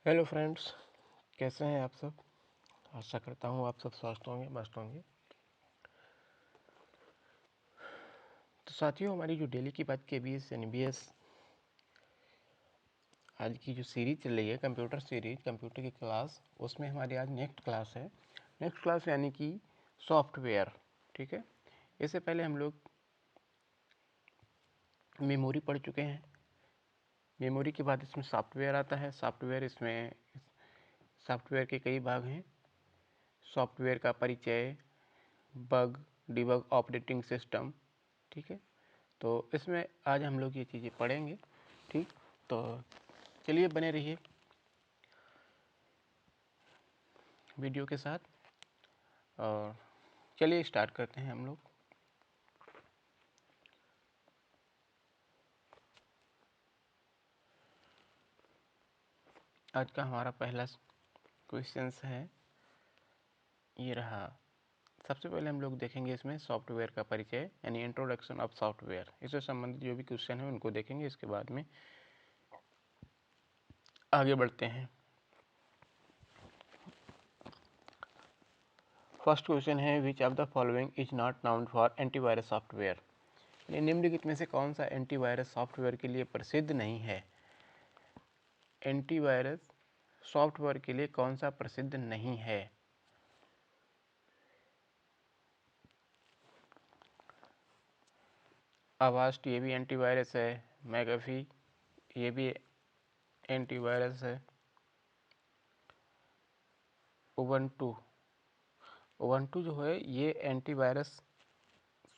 Hello friends, कैसे हैं आप सब। आशा करता हूँ आप सब स्वस्थ होंगे, मस्त होंगे। तो साथियों, हमारी जो डेली की बात की BS यानी BS आज की जो सीरीज चल रही है, कंप्यूटर सीरीज, कंप्यूटर की क्लास, उसमें हमारी आज नेक्स्ट क्लास है। नेक्स्ट क्लास यानी कि सॉफ्टवेयर। ठीक है, इससे पहले हम लोग मेमोरी पढ़ चुके हैं। मेमोरी के बाद इसमें सॉफ्टवेयर आता है। सॉफ्टवेयर के कई भाग हैं। सॉफ्टवेयर का परिचय, बग, डिबग, ऑपरेटिंग सिस्टम। ठीक है, तो इसमें आज हम लोग ये चीज़ें पढ़ेंगे। ठीक, तो चलिए बने रहिए वीडियो के साथ और चलिए स्टार्ट करते हैं हम लोग। आज का हमारा पहला क्वेश्चन है, ये रहा। सबसे पहले हम लोग देखेंगे इसमें सॉफ्टवेयर का परिचय यानी इंट्रोडक्शन ऑफ सॉफ्टवेयर। इससे संबंधित जो भी क्वेश्चन है उनको देखेंगे, इसके बाद में आगे बढ़ते हैं। फर्स्ट क्वेश्चन है, which of the following is not noun for antivirus software. निम्नलिखित में से कौन सा एंटीवायरस सॉफ्टवेयर के लिए प्रसिद्ध नहीं है। एंटीवायरस सॉफ्टवेयर के लिए कौन सा प्रसिद्ध नहीं है। अवास्ट ये भी एंटीवायरस है। मैगफी ये भी एंटीवायरस है। उबंटू उबंटू जो है ये एंटीवायरस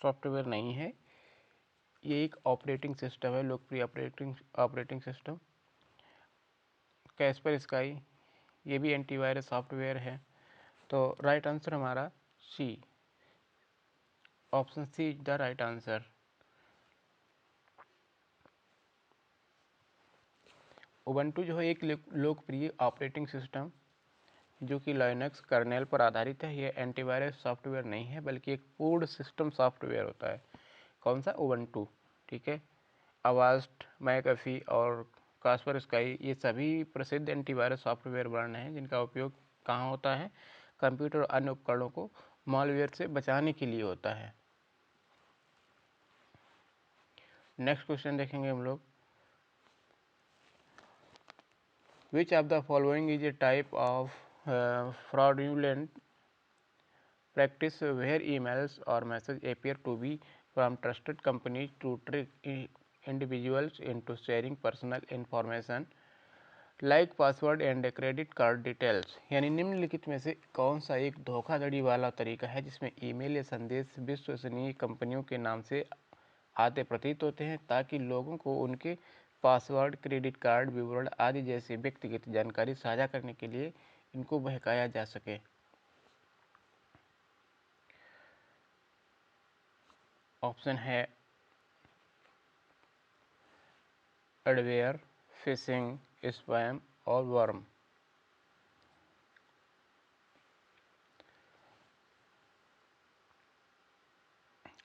सॉफ्टवेयर नहीं है, ये एक ऑपरेटिंग सिस्टम है, लोकप्रिय ऑपरेटिंग सिस्टम। कैस्पर स्काई ये भी एंटीवायरस सॉफ्टवेयर है। तो राइट आंसर हमारा C, option C is the right answer. Ubuntu जो है एक लोकप्रिय ऑपरेटिंग सिस्टम जो कि लाइनक्स कर्नेल पर आधारित है। ये एंटीवायरस सॉफ्टवेयर नहीं है, बल्कि एक पूर्ण सिस्टम सॉफ्टवेयर होता है। कौन सा? उबंटू। ठीक है, अवास्ट, मैकअफी और कास्पर स्काई ये सभी प्रसिद्ध एंटीवायरस सॉफ्टवेयर ब्रांड हैं जिनका उपयोग कहाँ होता है? कंप्यूटर और अन्य उपकरणों को मॉलवेयर से बचाने के लिए होता है। नेक्स्ट क्वेश्चन देखेंगे हम लोग, विच of the following is A type of fraudulent practice where emails or messages appear to be from trusted companies to trick individuals into sharing personal information like password and credit card details. यानी निम्नलिखित में से कौन सा एक धोखाधड़ी वाला तरीका है जिसमें ईमेल या संदेश विश्वसनीय कंपनियों के नाम से आते प्रतीत होते हैं ताकि लोगों को उनके पासवर्ड, क्रेडिट कार्ड विवरण आदि जैसी व्यक्तिगत जानकारी साझा करने के लिए इनको बहकाया जा सके। ऑप्शन है एडवेयर, फिशिंग, स्पैम और वर्म।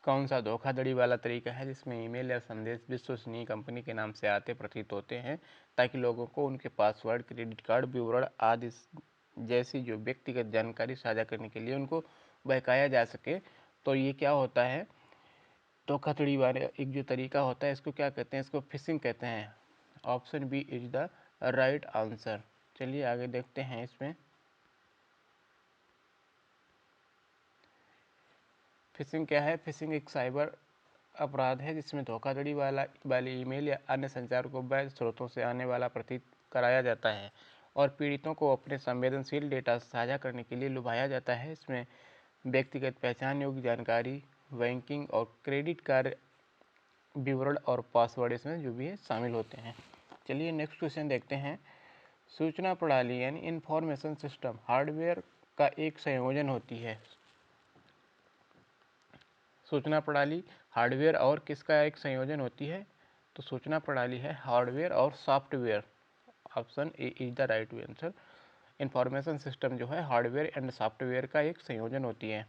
कौन सा धोखाधड़ी वाला तरीका है जिसमें ईमेल या संदेश विश्वसनीय कंपनी के नाम से आते प्रतीत होते हैं ताकि लोगों को उनके पासवर्ड, क्रेडिट कार्ड विवरण आदि जैसी जो व्यक्तिगत जानकारी साझा करने के लिए उनको बहकाया जा सके। तो ये क्या होता है? धोखाधड़ी वाले एक जो तरीका होता है इसको क्या कहते हैं? इसको फिशिंग कहते हैं। Option B is the right answer. चलिए आगे देखते हैं इसमें। फिशिंग क्या है? फिशिंग एक साइबर अपराध है जिसमें धोखाधड़ी वाली ईमेल या अन्य संचार को वैध स्रोतों से आने वाला प्रतीत कराया जाता है और पीड़ितों को अपने संवेदनशील डेटा साझा करने के लिए लुभाया जाता है। इसमें व्यक्तिगत पहचान योग्य जानकारी, बैंकिंग और क्रेडिट कार्ड विवरण और पासवर्ड इसमें जो भी है शामिल होते हैं। चलिए नेक्स्ट क्वेश्चन देखते हैं। सूचना प्रणाली यानी इंफॉर्मेशन सिस्टम हार्डवेयर का एक संयोजन होती है। सूचना प्रणाली हार्डवेयर और किसका एक संयोजन होती है? तो सूचना प्रणाली है हार्डवेयर और software. Option A is the right answer. Information system जो है हार्डवेयर एंड सॉफ्टवेयर का एक संयोजन होती है।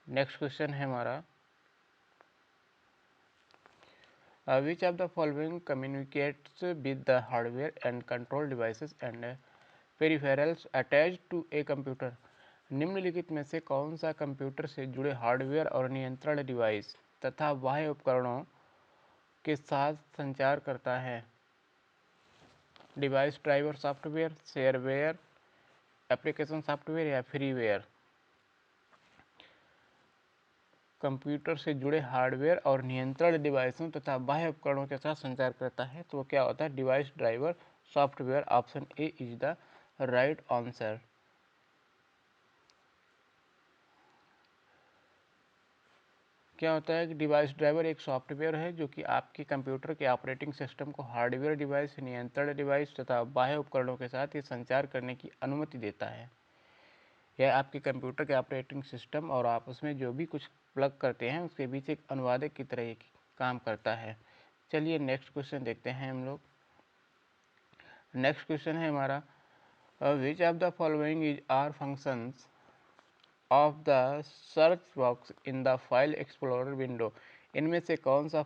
नेक्स्ट क्वेश्चन है हमारा, Which of the following communicates with the hardware and control devices and peripherals attached to a computer? निम्नलिखित में से कौन सा कंप्यूटर से जुड़े हार्डवेयर और नियंत्रण डिवाइस तथा बाह्य उपकरणों के साथ संचार करता है? Device driver software, shareware, application software या फ्रीवेयर? कंप्यूटर से जुड़े हार्डवेयर और नियंत्रण डिवाइसों तथा बाह्य उपकरणों के साथ संचार करता है, तो वो क्या होता है? Device driver software. Option A is the right answer. क्या होता है कि डिवाइस ड्राइवर एक सॉफ्टवेयर है जो कि आपके कंप्यूटर के ऑपरेटिंग सिस्टम को हार्डवेयर डिवाइस, नियंत्रण डिवाइस तथा बाह्य उपकरणों के साथ ये संचार करने की अनुमति देता है। यह आपके कंप्यूटर के ऑपरेटिंग सिस्टम और आप उसमें जो भी कुछ प्लग करते हैं उसके बीच एक अनुवादक की तरह ये काम करता है। चलिए नेक्स्ट क्वेश्चन देखते हैं हम लोग। नेक्स्ट क्वेश्चन है हमारा, which of the following is are functions of the search box in the file explorer window? इनमें से कौन सा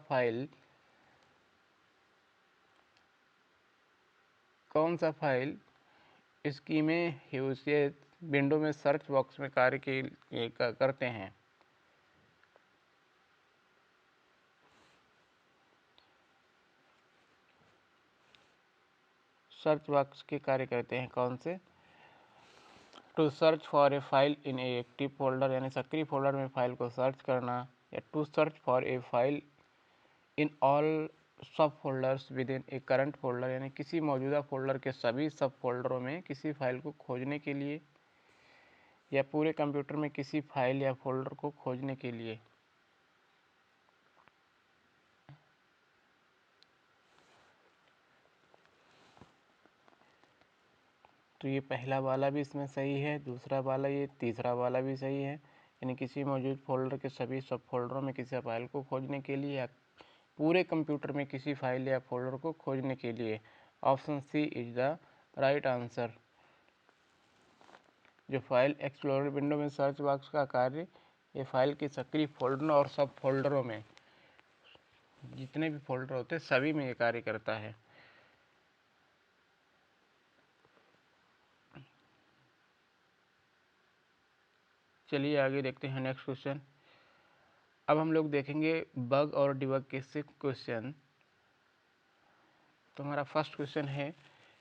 फाइल स्कीमें यूसेज विंडो में सर्च बॉक्स में कार्य करते हैं? सर्च बॉक्स के कार्य करते हैं कौन से? To search for a file in a active folder, यानी सक्रिय फोल्डर में फाइल को सर्च करना, या to search for a file in all subfolders within a current folder, यानी किसी मौजूदा फोल्डर के सभी सब फोल्डरों में किसी फाइल को खोजने के लिए, या पूरे कंप्यूटर में किसी फाइल या फोल्डर को खोजने के लिए। तो ये पहला वाला भी इसमें सही है, दूसरा वाला, ये तीसरा वाला भी सही है, यानी किसी मौजूद फोल्डर के सभी सब फोल्डरों में किसी फाइल को खोजने के लिए, या पूरे कंप्यूटर में किसी फाइल या फोल्डर को खोजने के लिए। Option C is the right answer. जो फाइल एक्सप्लोरर विंडो में सर्च बॉक्स का कार्य, ये फाइल के सक्रिय फोल्डरों और सब फोल्डरों में, जितने भी फोल्डर होते हैं सभी में ये कार्य करता है। चलिए आगे देखते हैं नेक्स्ट क्वेश्चन। अब हम लोग देखेंगे बग और डिबग के 6 क्वेश्चन। तो हमारा फर्स्ट क्वेश्चन है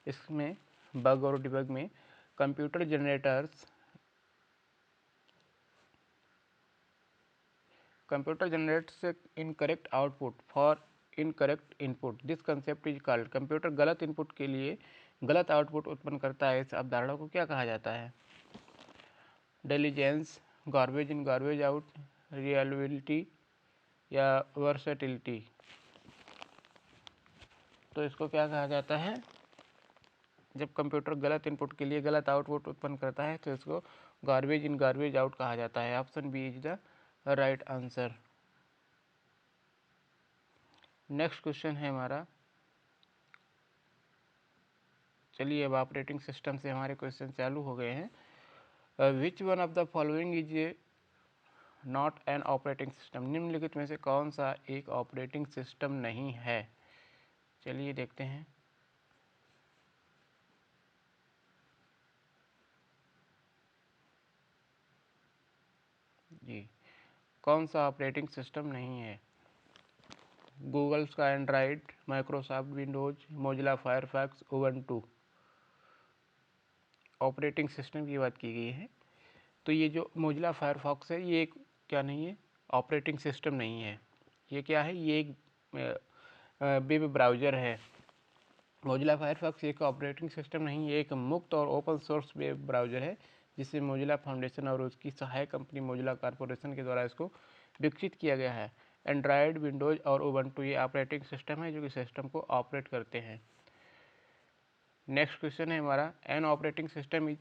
इसमें, बग और डिबग में, computer generates incorrect output for incorrect input, this concept is called. Computer गलत इनपुट के लिए गलत आउटपुट उत्पन्न करता है, इस अवधारणा को क्या कहा जाता है? Diligence, garbage in garbage out, reliability या वर्सेटिलिटी? तो इसको क्या कहा जाता है? जब कंप्यूटर गलत इनपुट के लिए गलत आउटपुट उत्पन्न करता है तो इसको गार्बेज इन गार्बेज आउट कहा जाता है। Option B is the right answer. Next question है हमारा, चलिए अब ऑपरेटिंग सिस्टम से हमारे क्वेश्चन चालू हो गए हैं। विच one of the following is not N operating system? निम्नलिखित में से कौन सा एक ऑपरेटिंग सिस्टम नहीं है? चलिए देखते हैं। जी, कौन सा ऑपरेटिंग सिस्टम नहीं है? गूगल्स का Android, Microsoft Windows, Mozilla Firefox, Ubuntu. Operating system की बात की गई है, तो ये जो मोजिला फायरफॉक्स है ये एक क्या नहीं है? ऑपरेटिंग सिस्टम नहीं है। ये क्या है? ये एक वेब ब्राउज़र है। मोजिला फायरफॉक्स एक ऑपरेटिंग सिस्टम नहीं, ये एक मुक्त और ओपन सोर्स वेब ब्राउज़र है जिसे मोजिला फाउंडेशन और उसकी सहायक कंपनी मोजिला कॉरपोरेशन के द्वारा इसको विकसित किया गया है। एंड्रॉयड, विंडोज़ और उबंटू ये ऑपरेटिंग सिस्टम है जो कि सिस्टम को ऑपरेट करते हैं। नेक्स्ट क्वेश्चन है हमारा, N operating system is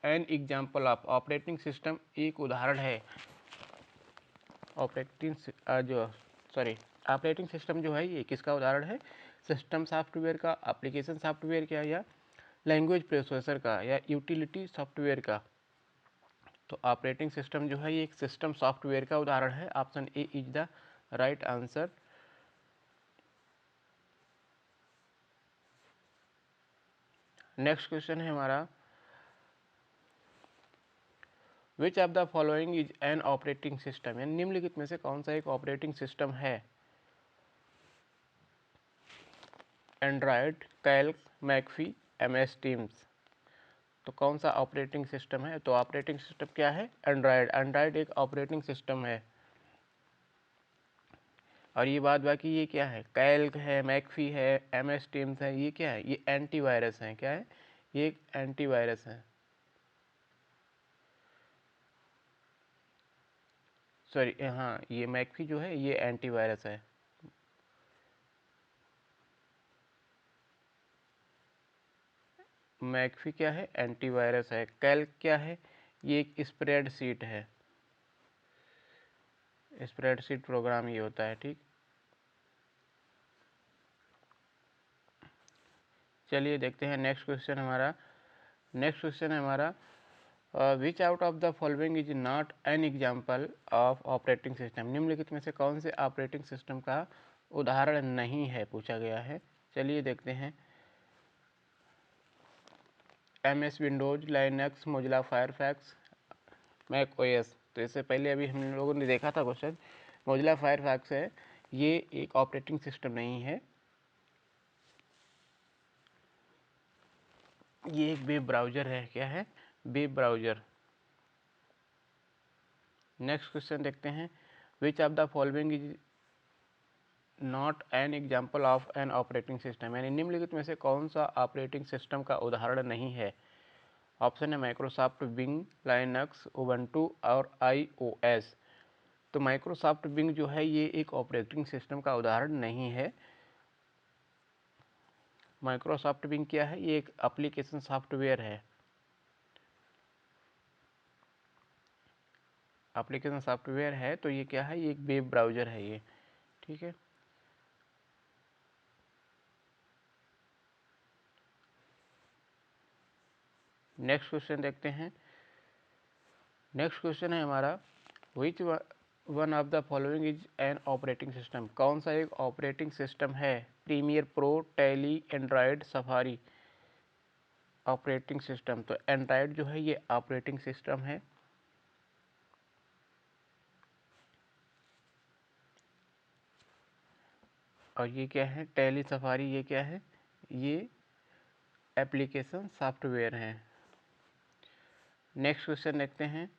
an example of. Operating system एक उदाहरण है। ऑपरेटिंग सिस्टम जो है ये किसका उदाहरण है? सिस्टम सॉफ्टवेयर का, एप्लीकेशन सॉफ्टवेयर का, या लैंग्वेज प्रोसेसर का, या यूटिलिटी सॉफ्टवेयर का? तो ऑपरेटिंग सिस्टम जो है ये एक सिस्टम सॉफ्टवेयर का उदाहरण है। Option A is the right answer. Next question है हमारा, which of the following is an operating system, यानी निम्नलिखित में से कौन सा एक ऑपरेटिंग सिस्टम है? Android, Calc, McAfee, MS teams. तो कौन सा ऑपरेटिंग सिस्टम है? तो ऑपरेटिंग सिस्टम क्या है? एंड्रॉयड। एंड्रॉयड एक ऑपरेटिंग सिस्टम है। और ये बात बाकी ये क्या है? कैल्क है, मैकफी है, MS टीम्स है, ये क्या है? ये एंटीवायरस है। क्या है? ये एक एंटीवायरस है। सॉरी, हाँ, ये मैकफी जो है ये एंटीवायरस है। मैकफी क्या है? एंटीवायरस है। कैल्क क्या है? ये एक स्प्रेडशीट है। स्प्रेडशीट प्रोग्राम ये होता है। ठीक, चलिए देखते हैं नेक्स्ट क्वेश्चन हमारा। नेक्स्ट क्वेश्चन है हमारा, विच out of the following is not an example of operating system, निम्नलिखित में से कौन से ऑपरेटिंग सिस्टम का उदाहरण नहीं है, पूछा गया है। चलिए देखते हैं। MS Windows, Linux, Mozilla Firefox, Mac OS। तो इससे पहले अभी हम लोगों ने देखा था क्वेश्चन, मोजिला फायरफॉक्स है, ये एक ऑपरेटिंग सिस्टम नहीं है, ये एक वेब ब्राउज़र है। क्या है? Web browser. नेक्स्ट क्वेश्चन देखते हैं, which of the following is not an example of N operating system, यानी निम्नलिखित में से कौन सा ऑपरेटिंग सिस्टम का उदाहरण नहीं है? ऑप्शन है माइक्रोसॉफ्ट बिंग, लाइनक्स, उबंटू और iOS। तो माइक्रोसॉफ्ट बिंग जो है ये एक ऑपरेटिंग सिस्टम का उदाहरण नहीं है। माइक्रोसॉफ्ट बिंग क्या है? ये एक एप्लीकेशन सॉफ्टवेयर है। एप्लीकेशन सॉफ्टवेयर है, तो ये क्या है? ये एक वेब ब्राउज़र है ये। ठीक है, नेक्स्ट क्वेश्चन देखते हैं। नेक्स्ट क्वेश्चन है हमारा, which one of the following is an operating system, कौन सा एक ऑपरेटिंग सिस्टम है? Premiere Pro, Tally, Android, Safari. Operating system, तो एंड्रॉयड जो है ये ऑपरेटिंग सिस्टम है। और ये क्या है? टैली, सफारी, ये क्या है? ये एप्लीकेशन सॉफ्टवेयर हैं। नेक्स्ट क्वेश्चन देखते हैं।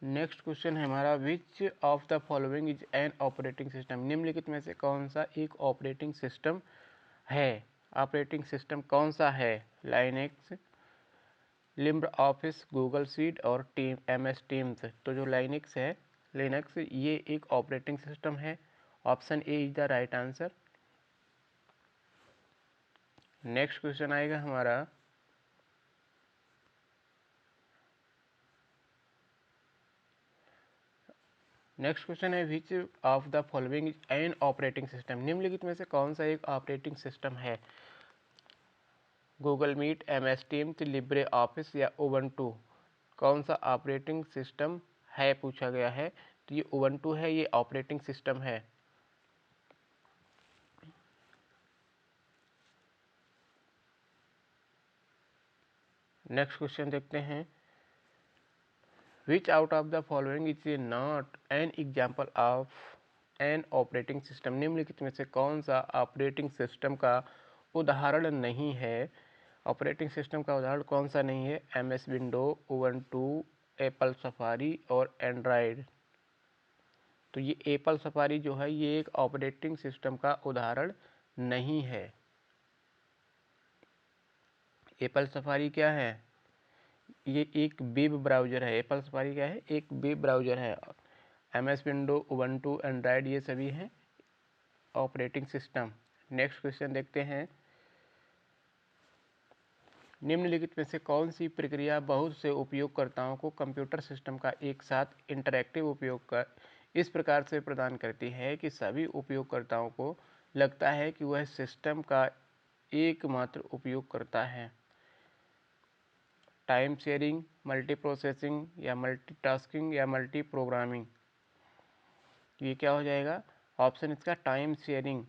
नेक्स्ट क्वेश्चन है हमारा, which of the following is an operating system, निम्नलिखित में से कौन सा एक ऑपरेटिंग सिस्टम है? ऑपरेटिंग सिस्टम कौन सा है? Linux, Libre office, Google sheet और MS टीम्स। तो जो लाइनेक्स है, लिनक्स, ये एक ऑपरेटिंग सिस्टम है। Option A is the right answer. Next question आएगा हमारा, नेक्स्ट क्वेश्चन है, which of the following is an operating system, निम्नलिखित में से कौन सा एक ऑपरेटिंग सिस्टम है? Google Meet, MS Teams, Libre Office या उबंटू। कौन सा ऑपरेटिंग सिस्टम है, पूछा गया है। तो ये उबंटू है, ये ऑपरेटिंग सिस्टम है। नेक्स्ट क्वेश्चन देखते हैं, विच out of the following is not an example of N operating system, निम्नलिखित में से कौन सा ऑपरेटिंग सिस्टम का उदाहरण नहीं है? ऑपरेटिंग सिस्टम का उदाहरण कौन सा नहीं है? MS window, Ubuntu, Apple safari और एंड्रॉयड। तो ये एप्पल सफारी जो है ये एक ऑपरेटिंग सिस्टम का उदाहरण नहीं है। एप्पल सफारी क्या है? ये एक वेब ब्राउज़र है। एप्पल सफारी क्या है? एक वेब ब्राउज़र है। MS विंडो, उबंटू, एंड्रॉयड ये सभी हैं ऑपरेटिंग सिस्टम। नेक्स्ट क्वेश्चन देखते हैं, निम्नलिखित में से कौन सी प्रक्रिया बहुत से उपयोगकर्ताओं को कंप्यूटर सिस्टम का एक साथ इंटरैक्टिव उपयोग कर इस प्रकार से प्रदान करती है कि सभी उपयोगकर्ताओं को लगता है कि वह सिस्टम का एकमात्र उपयोग करता है? टाइम शेयरिंग, मल्टी प्रोसेसिंग या मल्टीटास्किंग या मल्टी प्रोग्रामिंग। ये क्या हो जाएगा? ऑप्शन इसका टाइम शेयरिंग।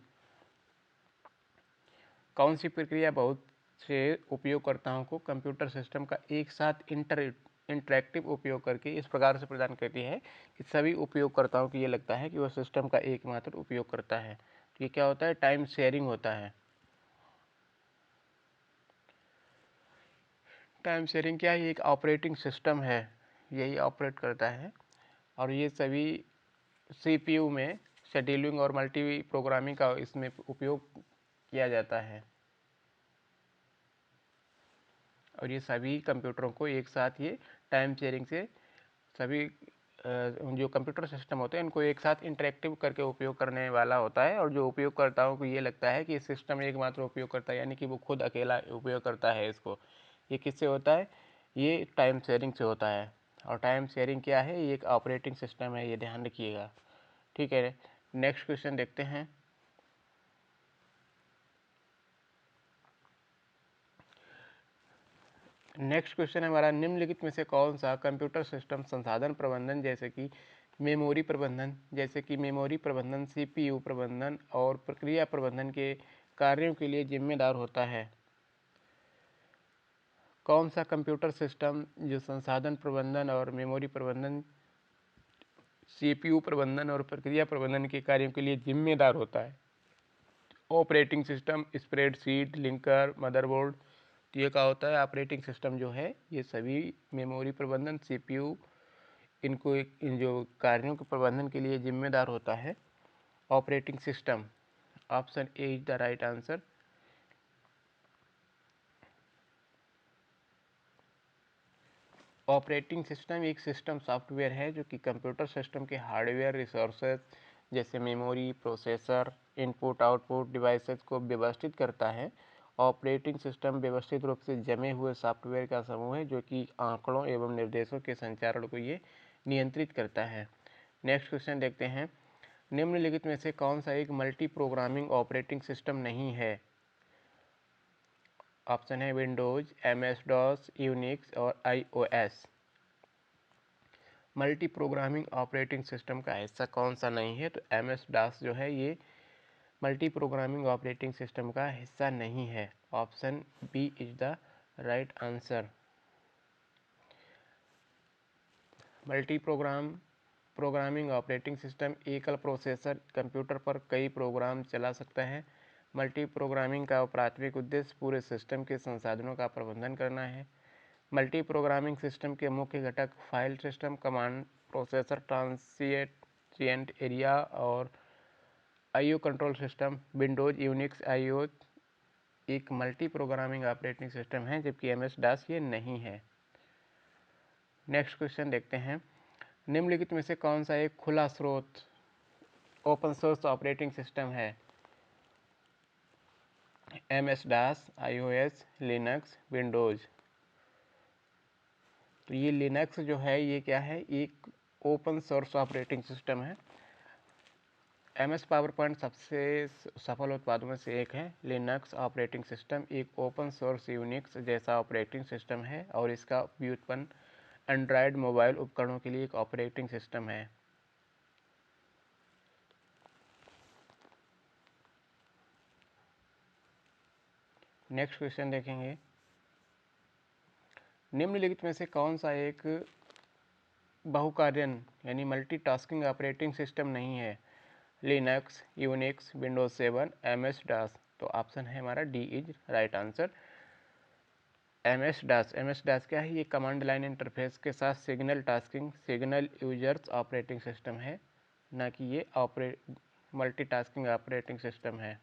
कौन सी प्रक्रिया बहुत से उपयोगकर्ताओं को कंप्यूटर सिस्टम का एक साथ इंटरैक्टिव उपयोग करके इस प्रकार से प्रदान करती है कि सभी उपयोगकर्ताओं को ये लगता है कि वह सिस्टम का एकमात्र उपयोग करता है। तो ये क्या होता है? टाइम शेयरिंग होता है। टाइम शेयरिंग क्या है? एक ऑपरेटिंग सिस्टम है, यही ऑपरेट करता है, और ये सभी सीपीयू में शेड्यूलिंग और मल्टी प्रोग्रामिंग का इसमें उपयोग किया जाता है, और ये सभी कंप्यूटरों को एक साथ ये टाइम शेयरिंग से सभी जो कंप्यूटर सिस्टम होते हैं इनको एक साथ इंटरेक्टिव करके उपयोग करने वाला होता है, और जो उपयोगकर्ताओं को ये लगता है कि सिस्टम एकमात्र उपयोग करता है, यानी कि वो खुद अकेला उपयोग करता है इसको। ये किससे होता है? ये टाइम शेयरिंग से होता है। और टाइम शेयरिंग क्या है? ये एक ऑपरेटिंग सिस्टम है, ये ध्यान रखिएगा। ठीक है, नेक्स्ट क्वेश्चन देखते हैं। नेक्स्ट क्वेश्चन है हमारा, निम्नलिखित में से कौन सा कंप्यूटर सिस्टम संसाधन प्रबंधन जैसे कि मेमोरी प्रबंधन, सीपीयू प्रबंधन और प्रक्रिया प्रबंधन के कार्यों के लिए जिम्मेदार होता है? कौन सा कंप्यूटर सिस्टम जो संसाधन प्रबंधन और मेमोरी प्रबंधन, सीपीयू प्रबंधन और प्रक्रिया प्रबंधन के कार्यों के लिए जिम्मेदार होता है? Operating system, spreadsheet, linker, motherboard. तो ये क्या होता है? ऑपरेटिंग सिस्टम जो है ये सभी मेमोरी प्रबंधन, सीपीयू, इन जो कार्यों के प्रबंधन के लिए जिम्मेदार होता है operating system. Option A is the right answer. Operating system एक सिस्टम सॉफ्टवेयर है जो कि कंप्यूटर सिस्टम के हार्डवेयर रिसोर्सेज जैसे memory, processor, input output devices को व्यवस्थित करता है। ऑपरेटिंग सिस्टम व्यवस्थित रूप से जमे हुए सॉफ्टवेयर का समूह है जो कि आंकड़ों एवं निर्देशों के संचारण को ये नियंत्रित करता है। नेक्स्ट क्वेश्चन देखते हैं, निम्नलिखित में से कौन सा एक मल्टी प्रोग्रामिंग ऑपरेटिंग सिस्टम नहीं है? ऑप्शन है विंडोज, MS DOS, यूनिक्स और iOS। Multi programming operating system का हिस्सा कौन सा नहीं है? तो MS DOS जो है ये मल्टी प्रोग्रामिंग ऑपरेटिंग सिस्टम का हिस्सा नहीं है। Option B is the right answer. Multi programming operating system एकल प्रोसेसर कंप्यूटर पर कई प्रोग्राम चला सकता है। मल्टी प्रोग्रामिंग का प्राथमिक उद्देश्य पूरे सिस्टम के संसाधनों का प्रबंधन करना है। मल्टी प्रोग्रामिंग सिस्टम के मुख्य घटक file system, command processor, transient area और IO control system. Windows, Unix, IO एक मल्टी प्रोग्रामिंग ऑपरेटिंग सिस्टम है, जबकि MS DOS ये नहीं है। नेक्स्ट क्वेश्चन देखते हैं, निम्नलिखित में से कौन सा एक खुला स्रोत ओपन सोर्स ऑपरेटिंग सिस्टम है? MS DOS, iOS, Linux, Windows. तो ये लिनक्स जो है ये क्या है? एक ओपन सोर्स ऑपरेटिंग सिस्टम है। MS पावरपॉइंट सबसे सफल उत्पादों में से एक है। लिनक्स ऑपरेटिंग सिस्टम एक ओपन सोर्स यूनिक्स जैसा ऑपरेटिंग सिस्टम है और इसका व्युत्पन्न एंड्रॉयड मोबाइल उपकरणों के लिए एक ऑपरेटिंग सिस्टम है। नेक्स्ट क्वेश्चन देखेंगे, निम्नलिखित में से कौन सा एक बहुकार्यन यानी मल्टीटास्किंग ऑपरेटिंग सिस्टम नहीं है? Linux, Unix, Windows 7, MS DOS। तो ऑप्शन है हमारा D is right answer. MS DOS क्या है? ये कमांड लाइन इंटरफेस के साथ सिग्नल यूजर्स ऑपरेटिंग सिस्टम है, ना कि ये मल्टीटास्किंग ऑपरेटिंग सिस्टम है।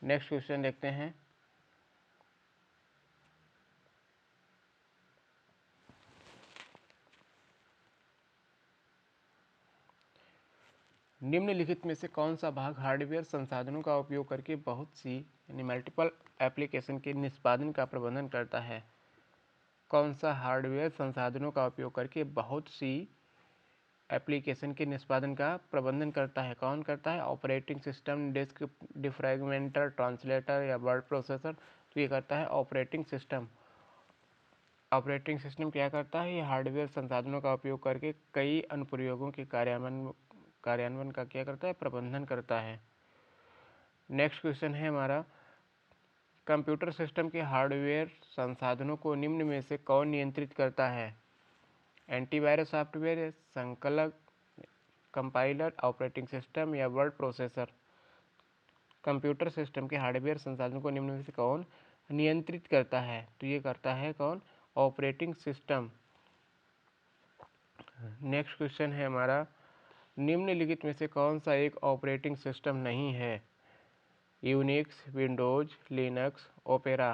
नेक्स्ट क्वेश्चन देखते हैं, निम्नलिखित में से कौन सा भाग हार्डवेयर संसाधनों का उपयोग करके बहुत सी यानी मल्टीपल एप्लीकेशन के निष्पादन का प्रबंधन करता है? कौन सा हार्डवेयर संसाधनों का उपयोग करके बहुत सी एप्लीकेशन के निष्पादन का प्रबंधन करता है? कौन करता है? Operating system, disk defragmenter, translator या वर्ड प्रोसेसर। तो ये करता है ऑपरेटिंग सिस्टम। ऑपरेटिंग सिस्टम क्या करता है? ये हार्डवेयर संसाधनों का उपयोग करके कई अनुप्रयोगों के कार्यान्वयन का क्या करता है? प्रबंधन करता है। नेक्स्ट क्वेश्चन है हमारा, कंप्यूटर सिस्टम के हार्डवेयर संसाधनों को निम्न में से कौन नियंत्रित करता है? एंटीवायरस सॉफ्टवेयर, संकलक, कंपाइलर, ऑपरेटिंग सिस्टम या वर्ड प्रोसेसर। कंप्यूटर सिस्टम के हार्डवेयर संसाधनों को निम्न में से कौन नियंत्रित करता है? तो ये करता है कौन? Operating system. नेक्स्ट क्वेश्चन है हमारा, निम्नलिखित में से कौन सा एक ऑपरेटिंग सिस्टम नहीं है? Unix, Windows, Linux, opera.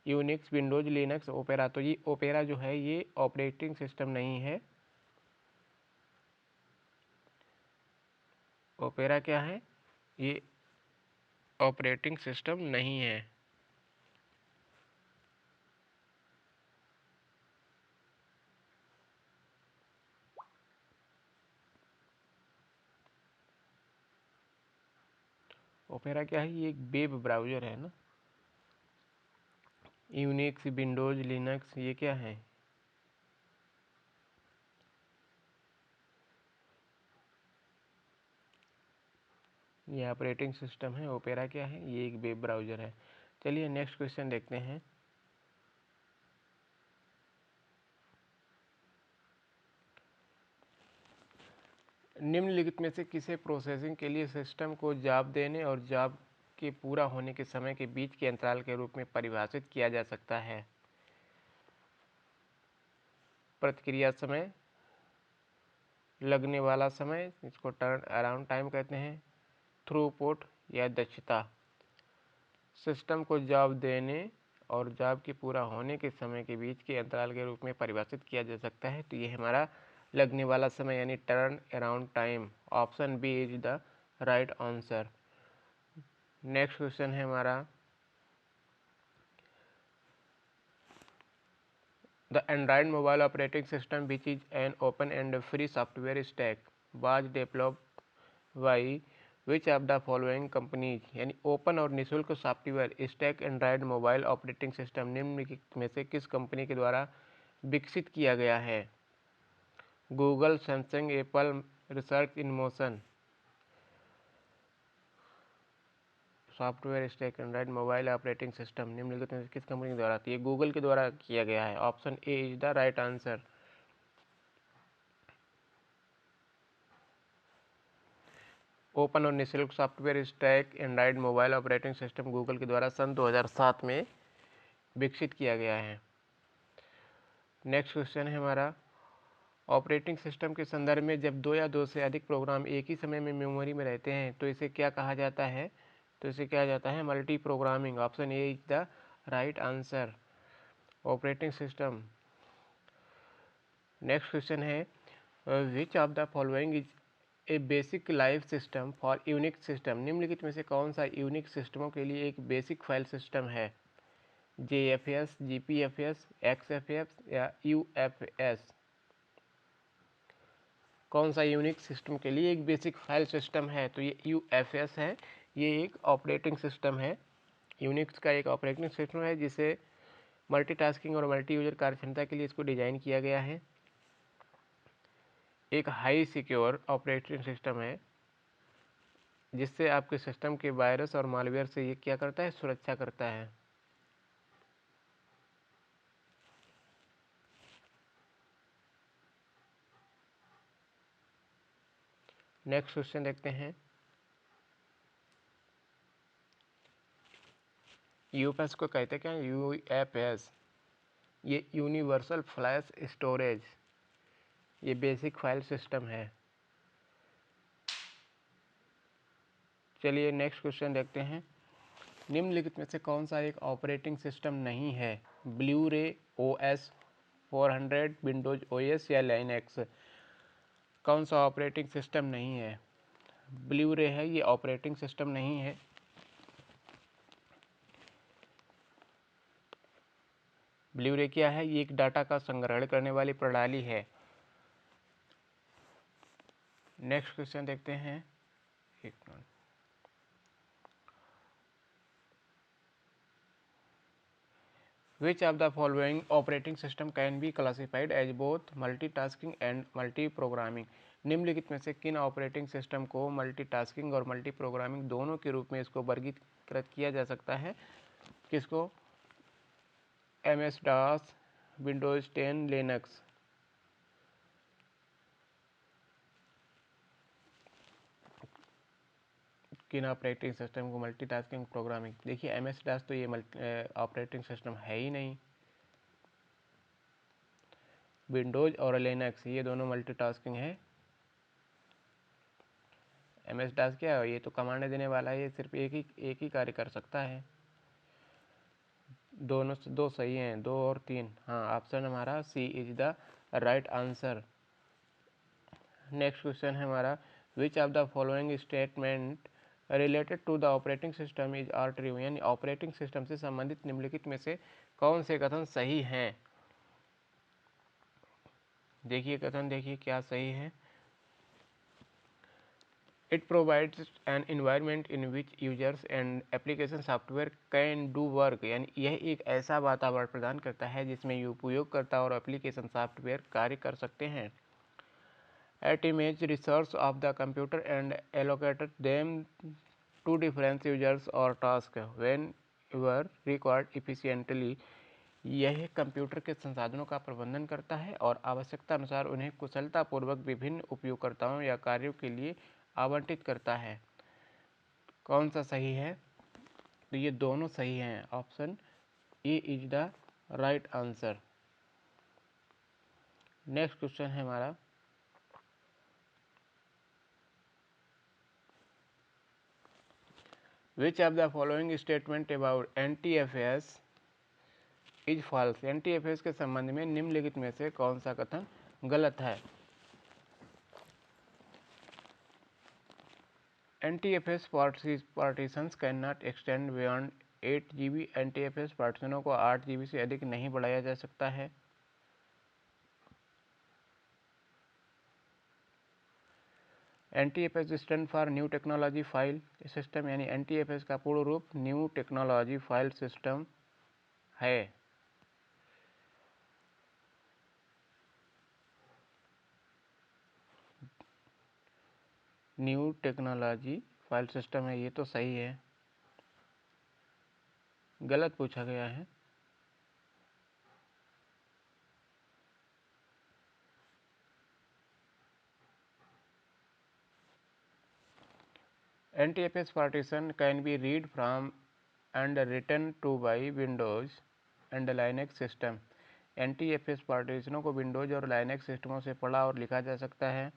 Unix, Windows, Linux, opera. तो ये ओपेरा जो है ये ऑपरेटिंग सिस्टम नहीं है। ओपेरा क्या है? ये ऑपरेटिंग सिस्टम नहीं है। ओपेरा क्या है? ये एक वेब ब्राउज़र है ना। यूनिक्स, विंडोज, लिनक्स ये क्या है? ये ऑपरेटिंग सिस्टम है। ओपेरा क्या है? ये एक वेब ब्राउज़र है। चलिए नेक्स्ट क्वेश्चन देखते हैं। निम्नलिखित में से किसे प्रोसेसिंग के लिए सिस्टम को जॉब देने और जॉब के पूरा होने के समय के बीच के अंतराल के रूप में परिभाषित किया जा सकता है? प्रतिक्रिया समय, लगने वाला समय, इसको टर्न अराउंड टाइम कहते हैं, थ्रूपुट या दक्षता। सिस्टम को जॉब देने और जॉब के पूरा होने के समय के बीच के अंतराल के रूप में परिभाषित किया जा सकता है। तो ये हमारा लगने वाला समय यानी turn around time. Option B is the right answer. Next question है हमारा, the Android mobile operating system which is an open and free software stack was developed by which of the following companies. यानी open और निःशुल्क software stack Android mobile operating system निम्न में से किस company के द्वारा विकसित किया गया है? Google, Samsung, Apple, research in motion. Software stack Android mobile operating system निम्नलिखित में से किस कंपनी के द्वारा? तो ये गूगल के द्वारा किया गया है। Option A is the right answer. Open और निःशुल्क software stack Android mobile operating system Google के द्वारा सन 2007 में विकसित किया गया है। नेक्स्ट क्वेश्चन है हमारा, ऑपरेटिंग सिस्टम के संदर्भ में जब दो या दो से अधिक प्रोग्राम एक ही समय में मेमोरी में रहते हैं तो इसे क्या कहा जाता है? तो इसे क्या जाता है? Multi programming. Option A is the right answer. Operating system. Next question है, which of the following is a basic life system for Unix system. निम्नलिखित में से कौन सा यूनिक्स सिस्टमों के लिए एक बेसिक फाइल सिस्टम है? JFS, GPFS, XFS या UFS। कौन सा यूनिक्स सिस्टम के लिए एक बेसिक फाइल सिस्टम है? तो ये UFS है। ये एक ऑपरेटिंग सिस्टम है। यूनिक्स का एक ऑपरेटिंग सिस्टम है जिसे मल्टीटास्किंग और मल्टी यूजर कार्यक्षमता के लिए इसको डिजाइन किया गया है। एक हाई सिक्योर ऑपरेटिंग सिस्टम है जिससे आपके सिस्टम के वायरस और मालवेयर से ये क्या करता है? सुरक्षा करता है। नेक्स्ट क्वेश्चन देखते हैं। यूएफएस को कहते क्या है? UFS। ये यूनिवर्सल फ्लैश स्टोरेज, ये बेसिक फाइल सिस्टम है। चलिए नेक्स्ट क्वेश्चन देखते हैं। निम्नलिखित में से कौन सा एक ऑपरेटिंग सिस्टम नहीं है? ब्लू रे OS 400, विंडोज OS या लाइनक्स। कौन सा ऑपरेटिंग सिस्टम नहीं है? ब्लू रे है, ये ऑपरेटिंग सिस्टम नहीं है। ब्लू रे क्या है? ये एक डाटा का संग्रहण करने वाली प्रणाली है। नेक्स्ट क्वेश्चन देखते हैं। एक minute. Which of the following operating system can be classified as both multitasking and multi-programming? निम्नलिखित में से किन ऑपरेटिंग सिस्टम को मल्टीटास्किंग और मल्टी प्रोग्रामिंग दोनों के रूप में इसको वर्गीकृत किया जा सकता है? किसको? MS DOS, Windows 10, Linux. किन ऑपरेटिंग सिस्टम को मल्टीटास्किंग प्रोग्रामिंग? देखिए MS DOS तो ये ऑपरेटिंग सिस्टम है ही नहीं। विंडोज और लिनक्स ये दोनों मल्टीटास्किंग है। MS DOS क्या है? ये तो कमांड देने वाला है, ये सिर्फ एक ही कार्य कर सकता है। दोनों दो सही हैं, 2 और 3। हाँ, ऑप्शन हमारा C is the right answer. Next question है हमारा, which of the following statement related to the operating system is are true? यानी ऑपरेटिंग सिस्टम से संबंधित निम्नलिखित में से कौन से कथन सही हैं? देखिए कथन, देखिए क्या सही है। It provides an environment in which users and application software can do work। यानी यह एक ऐसा वातावरण प्रदान करता है जिसमें उपयोगकर्ता और एप्लीकेशन सॉफ्टवेयर कार्य कर सकते हैं। It images resources of the computer and allocated them to different users or tasks whenever required efficiently। यह कंप्यूटर के संसाधनों का प्रबंधन करता है और आवश्यकता अनुसार उन्हें कुशलतापूर्वक विभिन्न उपयोगकर्ताओं या कार्यों के लिए आवंटित करता है। कौन सा सही है? तो ये दोनों सही हैं। Option A is the right answer. Next question है हमारा, which of the following statement about NTFS is false? NTFS के संबंध में निम्नलिखित में से कौन सा कथन गलत है? NTFS partitions can not extend beyond 8 GB। NTFS पार्टीशनों को 8 GB से अधिक नहीं बढ़ाया जा सकता है। NTFS stand for new technology file system. यानी NTFS का पूर्ण रूप न्यू टेक्नोलॉजी फाइल सिस्टम है। न्यू टेक्नोलॉजी फाइल सिस्टम है, ये तो सही है। गलत पूछा गया है। NTFS partition can be read from and written to by Windows and Linux system। NTFS पार्टीशनों को विंडोज और लाइनेक्स सिस्टमों से पढ़ा और लिखा जा सकता है।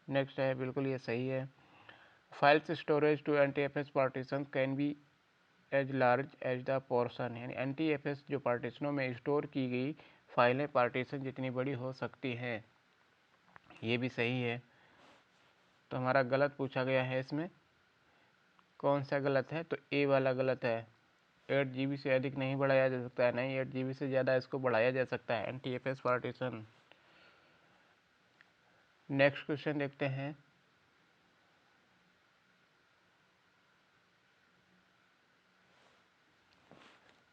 नेक्स्ट है, बिल्कुल ये सही है। Files storage to NTFS partition can be as large as the portion. यानी NTFS जो पार्टीशनों में स्टोर की गई फाइलें पार्टीशन जितनी बड़ी हो सकती हैं, ये भी सही है। तो हमारा गलत पूछा गया है, इसमें कौन सा गलत है? तो ए वाला गलत है। 8 GB से अधिक नहीं बढ़ाया जा सकता है। नहीं, 8 GB से ज़्यादा इसको बढ़ाया जा सकता है NTFS पार्टीशन। नेक्स्ट क्वेश्चन देखते हैं,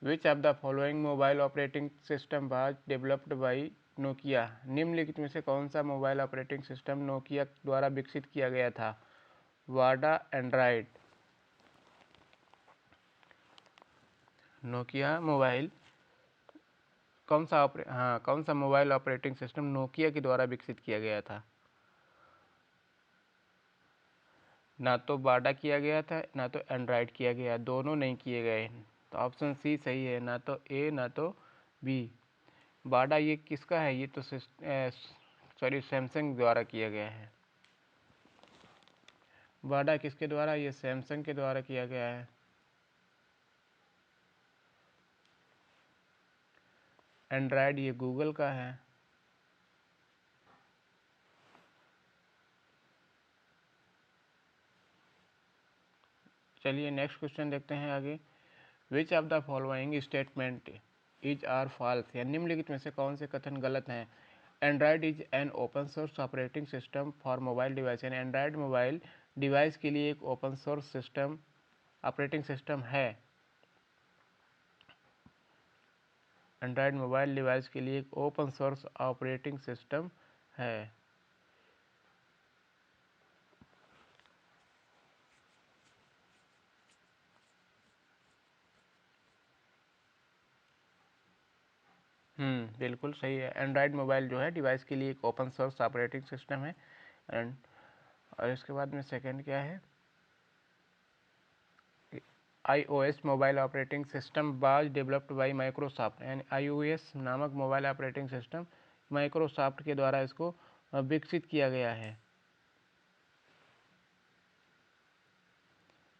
which of the following mobile operating system was developed by Nokia? निम्नलिखित में से कौन सा मोबाइल ऑपरेटिंग सिस्टम नोकिया द्वारा विकसित किया गया था? वाडा, एंड्रॉयड। नोकिया मोबाइल कौन सा मोबाइल ऑपरेटिंग सिस्टम नोकिया के द्वारा विकसित किया गया था? ना तो बाडा किया गया था, ना तो एंड्रॉयड किया गया, दोनों नहीं किए गए। तो ऑप्शन सी सही है, ना तो ए ना तो बी। बाडा ये किसका है? ये तो सॉरी सैमसंग द्वारा किया गया है। बाडा किसके द्वारा? ये सैमसंग के द्वारा किया गया है। एंड्रॉयड ये गूगल का है। चलिए नेक्स्ट क्वेश्चन देखते हैं आगे, which of the following statement is are false? या निम्नलिखित में से कौन से कथन गलत हैं? Android is an open source operating system for mobile device. यानी एंड्रॉयड मोबाइल डिवाइस के लिए एक open source system operating system है। एंड्रॉयड मोबाइल डिवाइस के लिए एक ओपन सोर्स ऑपरेटिंग सिस्टम है। बिल्कुल सही है। एंड्रॉयड मोबाइल जो है डिवाइस के लिए एक ओपन सोर्स ऑपरेटिंग सिस्टम है। एंड और इसके बाद में सेकंड क्या है, iOS mobile operating system was developed by Microsoft. यानी iOS नामक मोबाइल ऑपरेटिंग सिस्टम माइक्रोसॉफ्ट के द्वारा इसको विकसित किया गया है।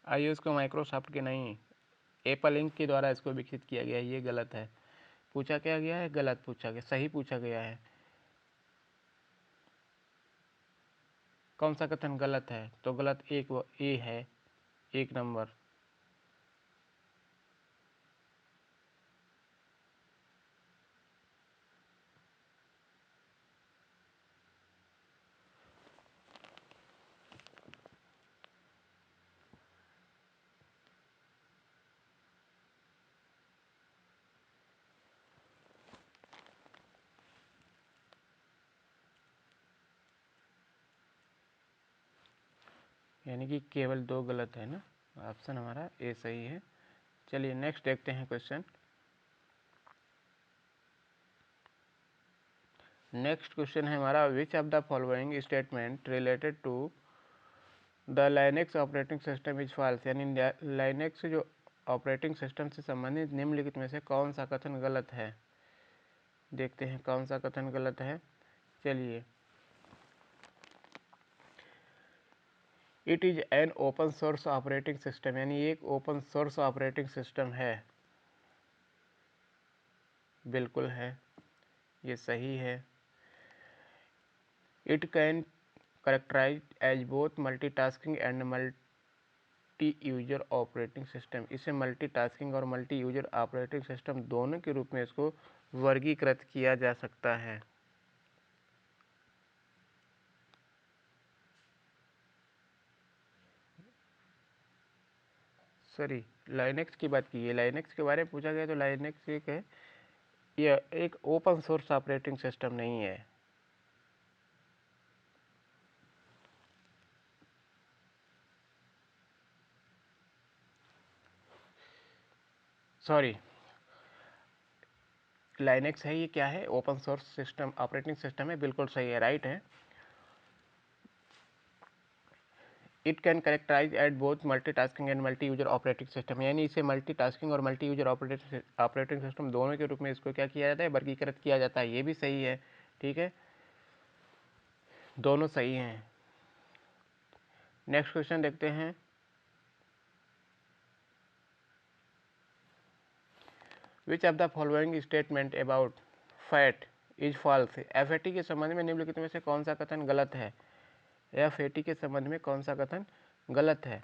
iOS को माइक्रोसॉफ्ट के नहीं, एप्पल इंक के द्वारा इसको विकसित किया गया है। ये गलत है। पूछा क्या गया है, गलत पूछा गया, सही पूछा गया है। कौन सा कथन गलत है, तो गलत एक ए है, 1 नंबर। यानी कि केवल 2 गलत है ना। ऑप्शन हमारा ए सही है। चलिए नेक्स्ट देखते हैं क्वेश्चन। नेक्स्ट क्वेश्चन है हमारा, which of the following statement related to the Linux operating system is false. यानी लाइनेक्स जो ऑपरेटिंग सिस्टम से संबंधित निम्नलिखित में से कौन सा कथन गलत है। देखते हैं कौन सा कथन गलत है। चलिए, it is an open source operating system, यानी एक ओपन सोर्स ऑपरेटिंग सिस्टम है। बिल्कुल है, ये सही है। It can characterize as both multitasking and multi user operating system. इसे मल्टीटास्किंग और मल्टी यूजर ऑपरेटिंग सिस्टम दोनों के रूप में इसको वर्गीकृत किया जा सकता है। सॉरी, लाइनेक्स की बात की है, लाइनेक्स के बारे में पूछा गया तो लाइनेक्स एक है, यह एक ओपन सोर्स ऑपरेटिंग सिस्टम नहीं है। सॉरी, लाइनेक्स है, ये क्या है, open source system operating system है। बिल्कुल सही है, राइट है। It can characterize at both multitasking and multi user operating system, यानी इसे मल्टीटास्किंग और मल्टी यूजर ऑपरेटिंग सिस्टम दोनों के रूप में इसको क्या किया जाता है, वर्गीकृत किया जाता है। ये भी सही है, ठीक है, दोनों सही हैं। नेक्स्ट क्वेश्चन देखते हैं। Which of the following statement about FAT is false. FAT के संबंध में निम्नलिखित में से कौन सा कथन गलत है। FAT के संबंध में कौन सा कथन गलत है।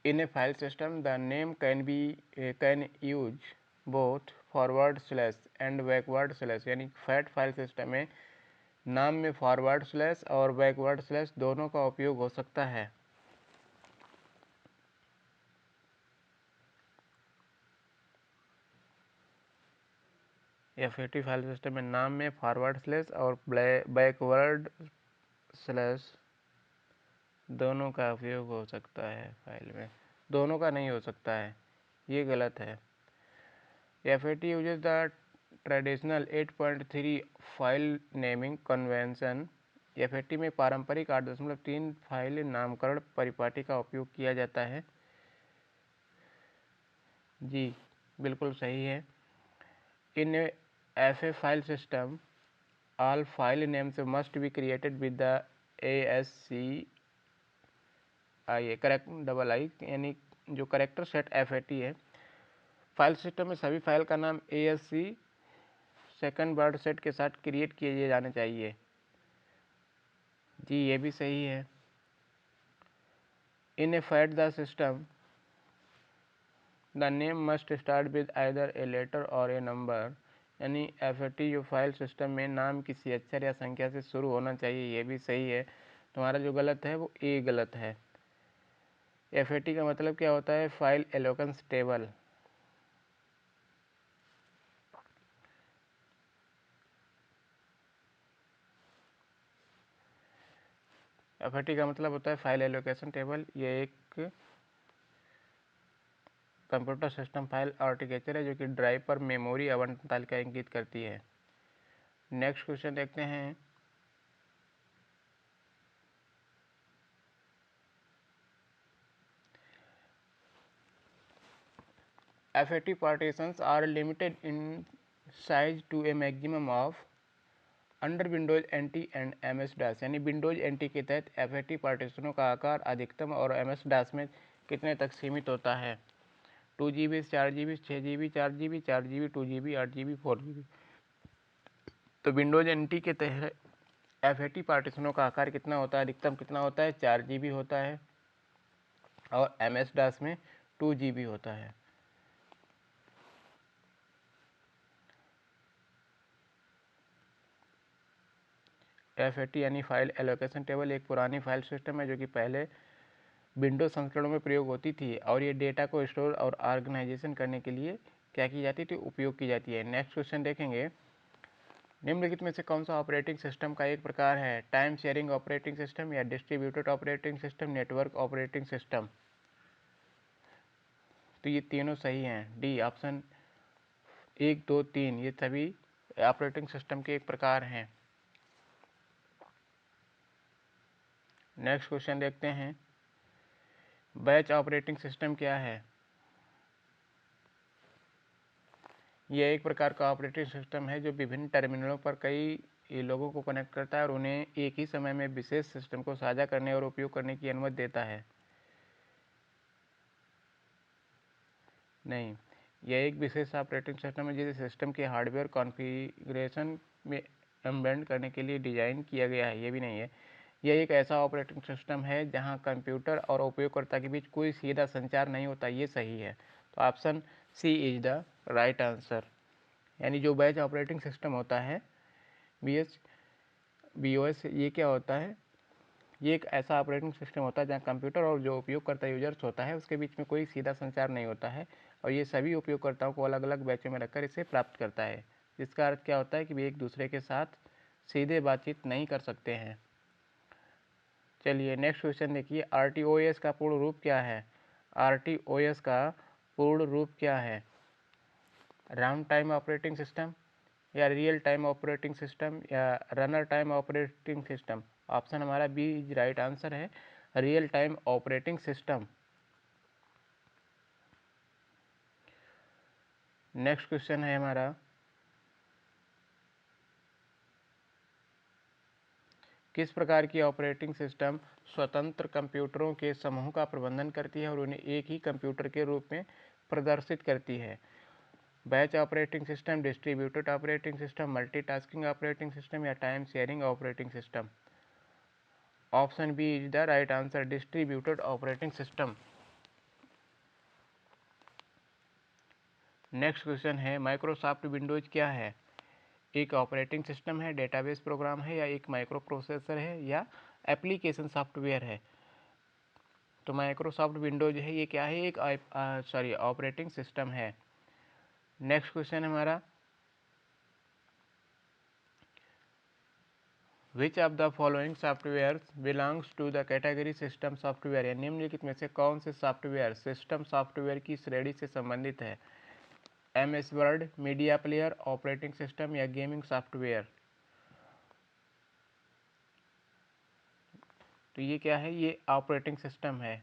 In a file system, the name can use both forward slash and backward slash, यानी फैट फाइल सिस्टम में नाम में फॉरवर्ड स्लैश और बैकवर्ड स्लैश दोनों का उपयोग हो सकता है। FAT फाइल सिस्टम में नाम में फॉरवर्ड स्लैश और बैकवर्ड स्लैश दोनों का उपयोग हो सकता है। फाइल में दोनों का नहीं हो सकता है, ये गलत है। FAT uses the traditional 8.3 file naming convention. FAT में पारंपरिक 8.3 फाइल नामकरण परिपाटी का उपयोग किया जाता है। जी बिल्कुल सही है। इन FA file system all file names must be created with the ASCII correct double आई, यानी जो करेक्टर सेट FAT है, फाइल सिस्टम में सभी फाइल का नाम ASCII सेकंड वर्ड सेट के साथ क्रिएट किए जाने चाहिए। जी ये भी सही है। In a FAT the system the name must start with either a letter or a number, यानी FAT जो फाइल सिस्टम में नाम किसी अक्षर या संख्या से शुरू होना चाहिए। ये भी सही है। तुम्हारा जो गलत है वो ए गलत है। FAT का मतलब क्या होता है, फाइल एलोकेंस टेबल। FAT का मतलब होता है फाइल एलोकेशन टेबल। ये एक कंप्यूटर सिस्टम फाइल आर्किटेक्चर है जो कि ड्राइव पर मेमोरी आवंटन तालिका इंगित करती है। नेक्स्ट क्वेश्चन देखते हैं। FAT partitions are limited in size to a maximum of under Windows NT and MS DOS, यानी विंडोज NT के तहत FAT पार्टीशनों का आकार अधिकतम और MS DOS में कितने तक सीमित होता है? 2 GB, 4 GB, 6 GB, 4 GB, 4 GB, 2 GB, 8 GB, 4 GB। तो विंडोज NT के तहत FAT पार्टीशनों का आकार कितना होता है, अधिकतम कितना होता है? 4 GB होता है और MS DOS में 2 GB होता है। FAT यानी फाइल एलोकेशन टेबल एक पुरानी फाइल सिस्टम है जो कि पहले विंडोज संस्करणों में प्रयोग होती थी और ये डेटा को स्टोर और ऑर्गेनाइजेशन करने के लिए क्या की जाती थी? उपयोग की जाती है। नेक्स्ट क्वेश्चन देखेंगे। निम्नलिखित में से कौन सा ऑपरेटिंग सिस्टम का एक प्रकार है? टाइम शेयरिंग ऑपरेटिंग सिस्टम या distributed operating system, network operating system? तो ये तीनों सही हैं। डी ऑप्शन 1, 2, 3 ये सभी ऑपरेटिंग सिस्टम के एक प्रकार हैं। नेक्स्ट क्वेश्चन देखते हैं। बैच ऑपरेटिंग सिस्टम क्या है? यह एक प्रकार का ऑपरेटिंग सिस्टम है जो विभिन्न टर्मिनलों पर कई लोगों को कनेक्ट करता है और उन्हें एक ही समय में विशेष सिस्टम को साझा करने और उपयोग करने की अनुमति देता है। नहीं, यह एक विशेष ऑपरेटिंग सिस्टम है जिसे सिस्टम के हार्डवेयर कॉन्फ़िगरेशन में एम्बेड करने के लिए डिज़ाइन किया गया है। ये भी नहीं है। यह एक ऐसा ऑपरेटिंग सिस्टम है जहां कंप्यूटर और उपयोगकर्ता के बीच कोई सीधा संचार नहीं होता। ये सही है। तो option C is the right answer. यानी जो बैच ऑपरेटिंग सिस्टम होता है BOS, ये क्या होता है? ये एक ऐसा ऑपरेटिंग सिस्टम होता है जहां कंप्यूटर और जो उपयोगकर्ता यूजर्स होता है उसके बीच में कोई सीधा संचार नहीं होता है और ये सभी उपयोगकर्ताओं को अलग अलग बैचों में रखकर इसे प्राप्त करता है, जिसका अर्थ क्या होता है कि वे एक दूसरे के साथ सीधे बातचीत नहीं कर सकते हैं। चलिए नेक्स्ट क्वेश्चन देखिए। RTOS का पूर्ण रूप क्या है? RTOS का पूर्ण रूप क्या है? राउंड टाइम ऑपरेटिंग सिस्टम या रियल टाइम ऑपरेटिंग सिस्टम या runner time operating system? Option हमारा बी राइट आंसर है, real time operating system. Next question है हमारा। किस प्रकार की ऑपरेटिंग सिस्टम स्वतंत्र कंप्यूटरों के समूह का प्रबंधन करती है और उन्हें एक ही कंप्यूटर के रूप में प्रदर्शित करती है? Batch operating system, distributed operating system, multitasking operating system या time sharing operating system? Option B is the right answer, distributed operating system. Next question है। माइक्रोसॉफ्ट विंडोज क्या है? एक ऑपरेटिंग सिस्टम है, डेटाबेस प्रोग्राम है या एक माइक्रो प्रोसेसर है या एप्लीकेशन सॉफ्टवेयर है? तो माइक्रोसॉफ्ट विंडोज है, ये क्या है? एक ऑपरेटिंग सिस्टम है। नेक्स्ट क्वेश्चन हमारा। Which of the following software belongs to the category system software? या निम्नलिखित में से कौन से सॉफ्टवेयर सिस्टम सॉफ्टवेयर की श्रेणी से संबंधित है? MS word, media player, operating system या गेमिंग सॉफ्टवेयर? तो ये क्या है? ये ऑपरेटिंग सिस्टम है।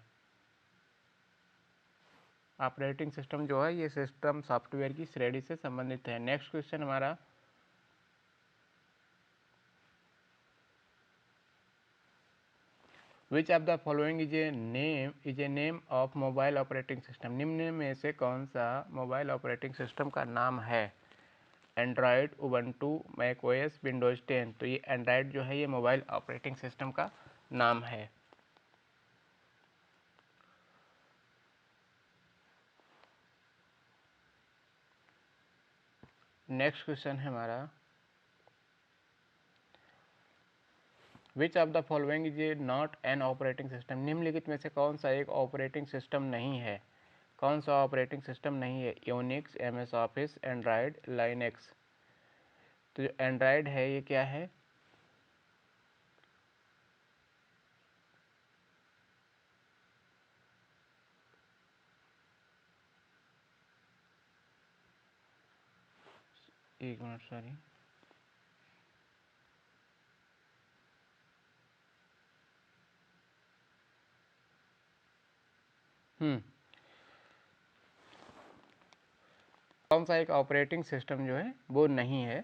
ऑपरेटिंग सिस्टम जो है ये सिस्टम सॉफ्टवेयर की श्रेणी से संबंधित है। नेक्स्ट क्वेश्चन हमारा। Which of the following is a name of mobile operating system? निम्न में से कौन सा मोबाइल ऑपरेटिंग सिस्टम का नाम है? Android, Ubuntu, macOS, Windows 10? तो ये एंड्रॉयड जो है ये मोबाइल ऑपरेटिंग सिस्टम का नाम है। नेक्स्ट क्वेश्चन है हमारा। Which of the following is A not an operating system? निम्नलिखित में से कौन सा एक ऑपरेटिंग सिस्टम नहीं है? कौन सा ऑपरेटिंग सिस्टम नहीं है? Unix, MS office, Android, Linux? तो जो एंड्रॉयड है ये क्या है? एक मिनट सॉरी। कौन सा एक ऑपरेटिंग सिस्टम जो है वो नहीं है?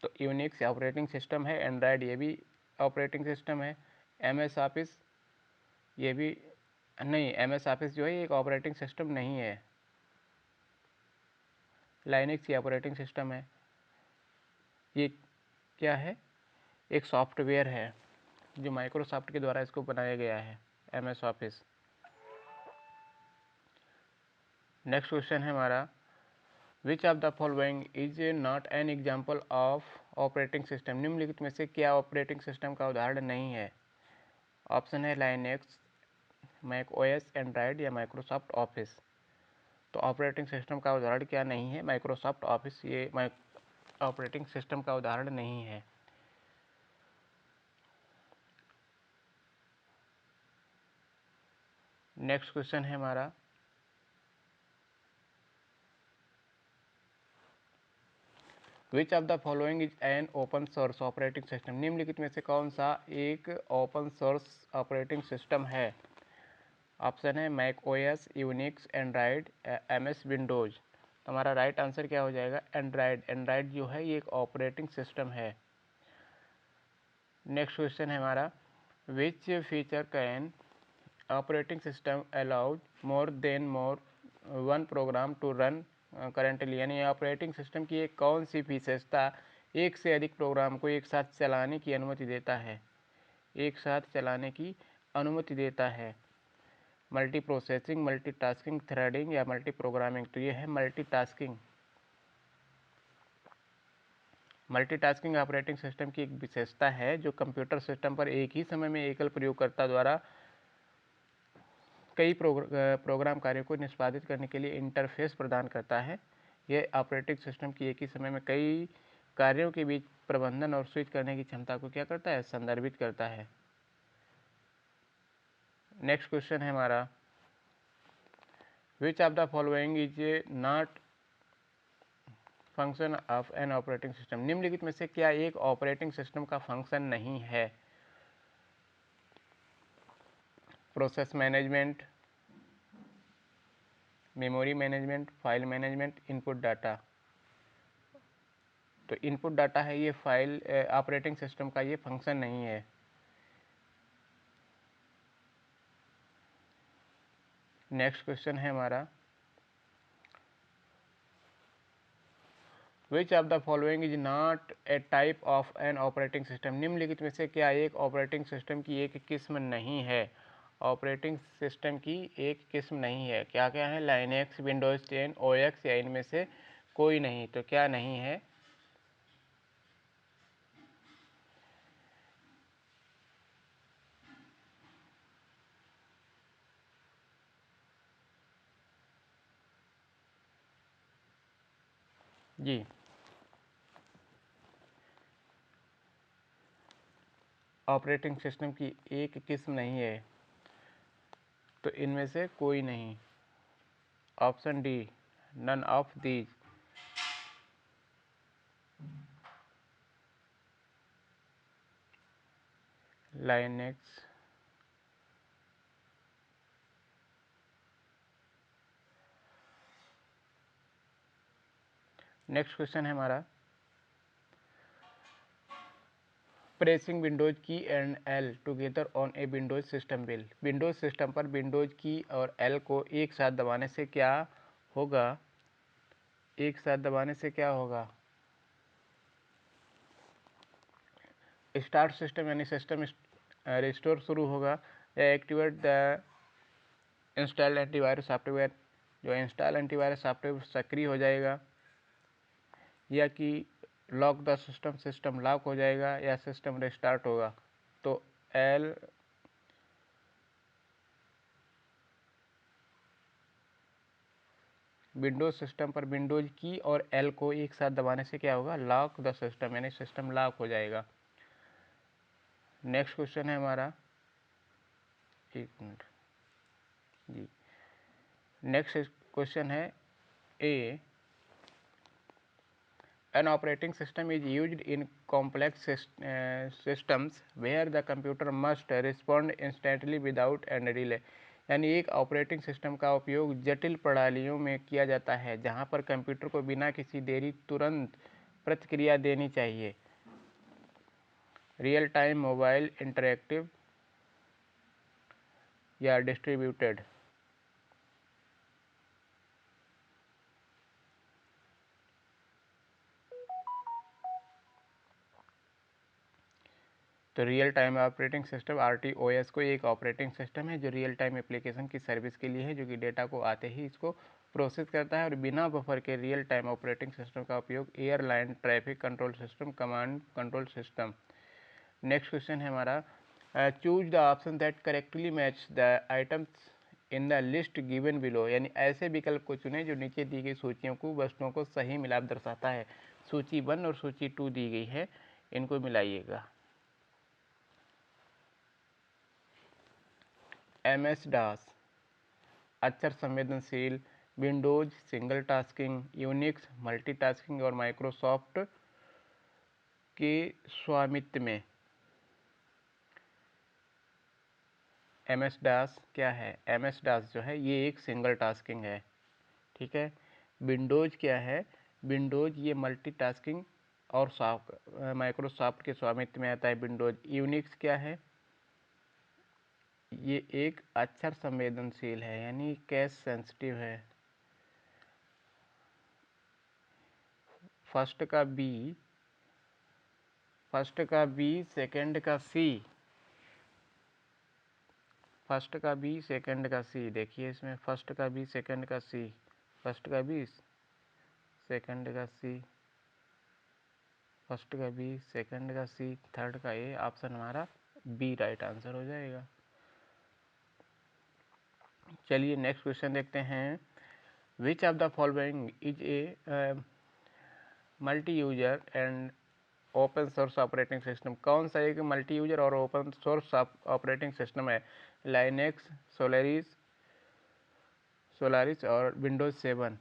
तो यूनिक्स ऑपरेटिंग सिस्टम है, एंड्राइड ये भी ऑपरेटिंग सिस्टम है, एम एस ऑफिस ये भी नहीं, एम एस ऑफिस जो है एक ऑपरेटिंग सिस्टम नहीं है। लाइनक्स की ऑपरेटिंग सिस्टम है। ये क्या है? एक सॉफ्टवेयर है जो माइक्रोसॉफ्ट के द्वारा इसको बनाया गया है, M S Office. Next question है हमारा, which of the following is not an example of operating system? निम्नलिखित में से क्या ऑपरेटिंग सिस्टम का उदाहरण नहीं है? ऑप्शन है लाइनक्स, मैक ओएस, एंड्राइड या माइक्रोसॉफ्ट ऑफिस। तो ऑपरेटिंग सिस्टम का उदाहरण क्या नहीं है? माइक्रोसॉफ्ट ऑफिस ये ऑपरेटिंग सिस्टम का उदाहरण नहीं है। नेक्स्ट क्वेश्चन है हमारा, which of the following is an open source operating system? निम्नलिखित में से कौन सा एक ओपन सोर्स ऑपरेटिंग सिस्टम है? ऑप्शन है Mac OS, Unix, Android, M S Windows. तो हमारा राइट आंसर क्या हो जाएगा? एंड्राइड। एंड्राइड जो है ये एक ऑपरेटिंग सिस्टम है। नेक्स्ट क्वेश्चन है हमारा, which feature can operating system allowed more one program to run currently? यानी ऑपरेटिंग सिस्टम की एक कौन सी विशेषता एक से अधिक प्रोग्राम को एक साथ चलाने की अनुमति देता है? एक साथ चलाने की अनुमति देता है। Multi processing, multi tasking, threading या मल्टी प्रोग्रामिंग? तो ये है multi tasking. Multitasking operating system की एक विशेषता है जो कंप्यूटर सिस्टम पर एक ही समय में एकल प्रयोगकर्ता द्वारा कई प्रोग्राम कार्यों को निष्पादित करने के लिए इंटरफेस प्रदान करता है। यह ऑपरेटिंग सिस्टम की एक ही समय में कई कार्यों के बीच प्रबंधन और स्विच करने की क्षमता को क्या करता है? संदर्भित करता है। नेक्स्ट क्वेश्चन है हमारा, which of the following is not function of N operating system? निम्नलिखित में से क्या एक ऑपरेटिंग सिस्टम का फंक्शन नहीं है? Process management, memory management, file management, input data. तो इनपुट डाटा है ये फाइल ऑपरेटिंग सिस्टम का ये फंक्शन नहीं है। नेक्स्ट क्वेश्चन है हमारा, which of the following is not a type of N operating system? निम्नलिखित में से क्या एक ऑपरेटिंग सिस्टम की एक किस्म नहीं है? ऑपरेटिंग सिस्टम की एक किस्म नहीं है। क्या क्या है? लाइनक्स, विंडोज 10, ओएक्स या इनमें से कोई नहीं? तो क्या नहीं है? जी, ऑपरेटिंग सिस्टम की एक किस्म नहीं है, तो इनमें से कोई नहीं। Option D, none of these. Linux, next question है हमारा, pressing Windows key and L together on a Windows system will? Windows system पर विंडोज की और एल को एक साथ दबाने से क्या होगा? एक साथ दबाने से क्या होगा? स्टार्ट सिस्टम यानी सिस्टम रिस्टोर शुरू होगा, या activate the install antivirus software, जो इंस्टॉल एंटीवायरस सॉफ्टवेयर सक्रिय हो जाएगा, या कि lock the system, system lock हो जाएगा, या सिस्टम रिस्टार्ट होगा? तो एल विंडोज सिस्टम पर विंडोज की और एल को एक साथ दबाने से क्या होगा? लॉक द सिस्टम यानी सिस्टम लॉक हो जाएगा। नेक्स्ट क्वेश्चन है हमारा, एक मिनट जी, नेक्स्ट क्वेश्चन है, ए An operating system is used in complex systems where the computer must respond instantly without any delay. यानी एक ऑपरेटिंग सिस्टम का उपयोग जटिल प्रणालियों में किया जाता है जहां पर कंप्यूटर को बिना किसी देरी तुरंत प्रतिक्रिया देनी चाहिए. रियल टाइम, मोबाइल, इंटरैक्टिव या डिस्ट्रीब्यूटेड. तो real time operating system RTOS को एक ऑपरेटिंग सिस्टम है जो रियल टाइम एप्लीकेशन की सर्विस के लिए है, जो कि डेटा को आते ही इसको प्रोसेस करता है और बिना बफर के रियल टाइम ऑपरेटिंग सिस्टम का उपयोग airline traffic control system, command control system. Next question है हमारा, choose the option that correctly match the items in the list given below. यानी ऐसे विकल्प को चुने जो नीचे दी गई सूचियों को वस्तुओं को सही मिलाप दर्शाता है. सूची 1 और सूची 2 दी गई है, इनको मिलाइएगा. MS-DOS अक्षर संवेदनशील, Windows single tasking, Unix multitasking और माइक्रोसॉफ्ट के स्वामित्व में. MS-DOS क्या है? MS-DOS जो है ये एक सिंगल टास्किंग है, ठीक है. विंडोज क्या है? विंडोज ये मल्टीटास्किंग और माइक्रोसॉफ्ट के स्वामित्व में आता है विंडोज. यूनिक्स क्या है? ये एक अक्षर संवेदनशील है यानी कैश सेंसिटिव है. फर्स्ट का बी, सेकंड का सी. फर्स्ट का बी, सेकंड का सी. देखिए इसमें फर्स्ट का बी, सेकंड का सी. फर्स्ट का बी, सेकंड का सी. फर्स्ट का बी, सेकंड का सी, थर्ड का ए. ऑप्शन हमारा बी राइट आंसर हो जाएगा. चलिए नेक्स्ट क्वेश्चन देखते हैं. Which of the following is a multi user and open source operating system. कौन सा एक मल्टी यूजर और ओपन सोर्स ऑपरेटिंग सिस्टम है? लाइनेक्स, सोलारिस और विंडोज 7.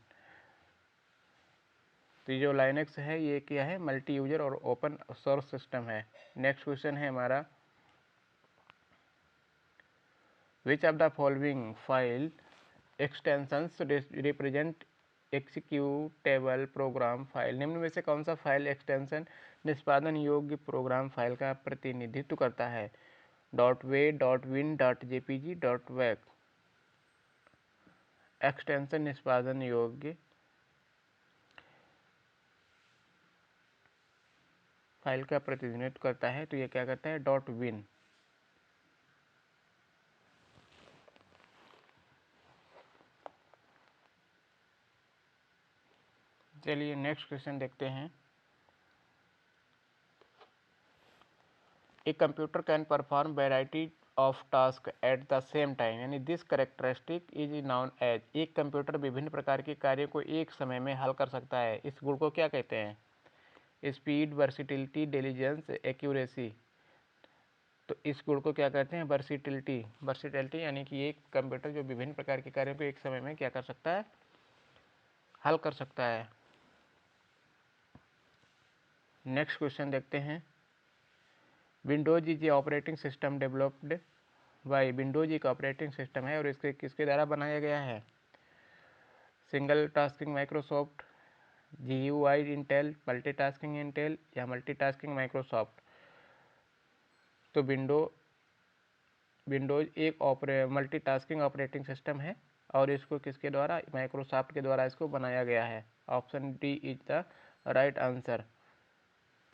तो ये जो लाइनेक्स है ये क्या है? मल्टी यूजर और ओपन सोर्स सिस्टम है. नेक्स्ट क्वेश्चन है हमारा, which of the following file extensions represent executable program file. निम्न में से कौन सा फाइल एक्सटेंशन निष्पादन योग्य प्रोग्राम फाइल का प्रतिनिधित्व करता है? .wav, .win, .jpg, .wac. Extension निष्पादन योग्य फाइल का प्रतिनिधित्व करता है, तो ये क्या करता है? .win. चलिए नेक्स्ट क्वेश्चन देखते हैं. A computer can perform variety of task at the same time. यानी this characteristic is known as. एक कंप्यूटर विभिन्न प्रकार के कार्यों को एक समय में हल कर सकता है. इस गुण को क्या कहते हैं? Speed, versatility, diligence, accuracy. तो इस गुण को क्या कहते हैं? वर्सिटिलिटी. वर्सिटिलिटी यानी कि एक कंप्यूटर जो विभिन्न प्रकार के कार्यों को एक समय में क्या कर सकता है? हल कर सकता है. नेक्स्ट क्वेश्चन देखते हैं. Windows is a operating system developed by. Windows एक ऑपरेटिंग सिस्टम है और इसके किसके द्वारा बनाया गया है? Single tasking Microsoft, GUI Intel, multitasking Intel या मल्टीटास्किंग माइक्रोसॉफ्ट. तो विंडोज एक मल्टीटास्किंग ऑपरेटिंग सिस्टम है और इसको किसके द्वारा? माइक्रोसॉफ्ट के द्वारा इसको बनाया गया है. Option D is the right answer.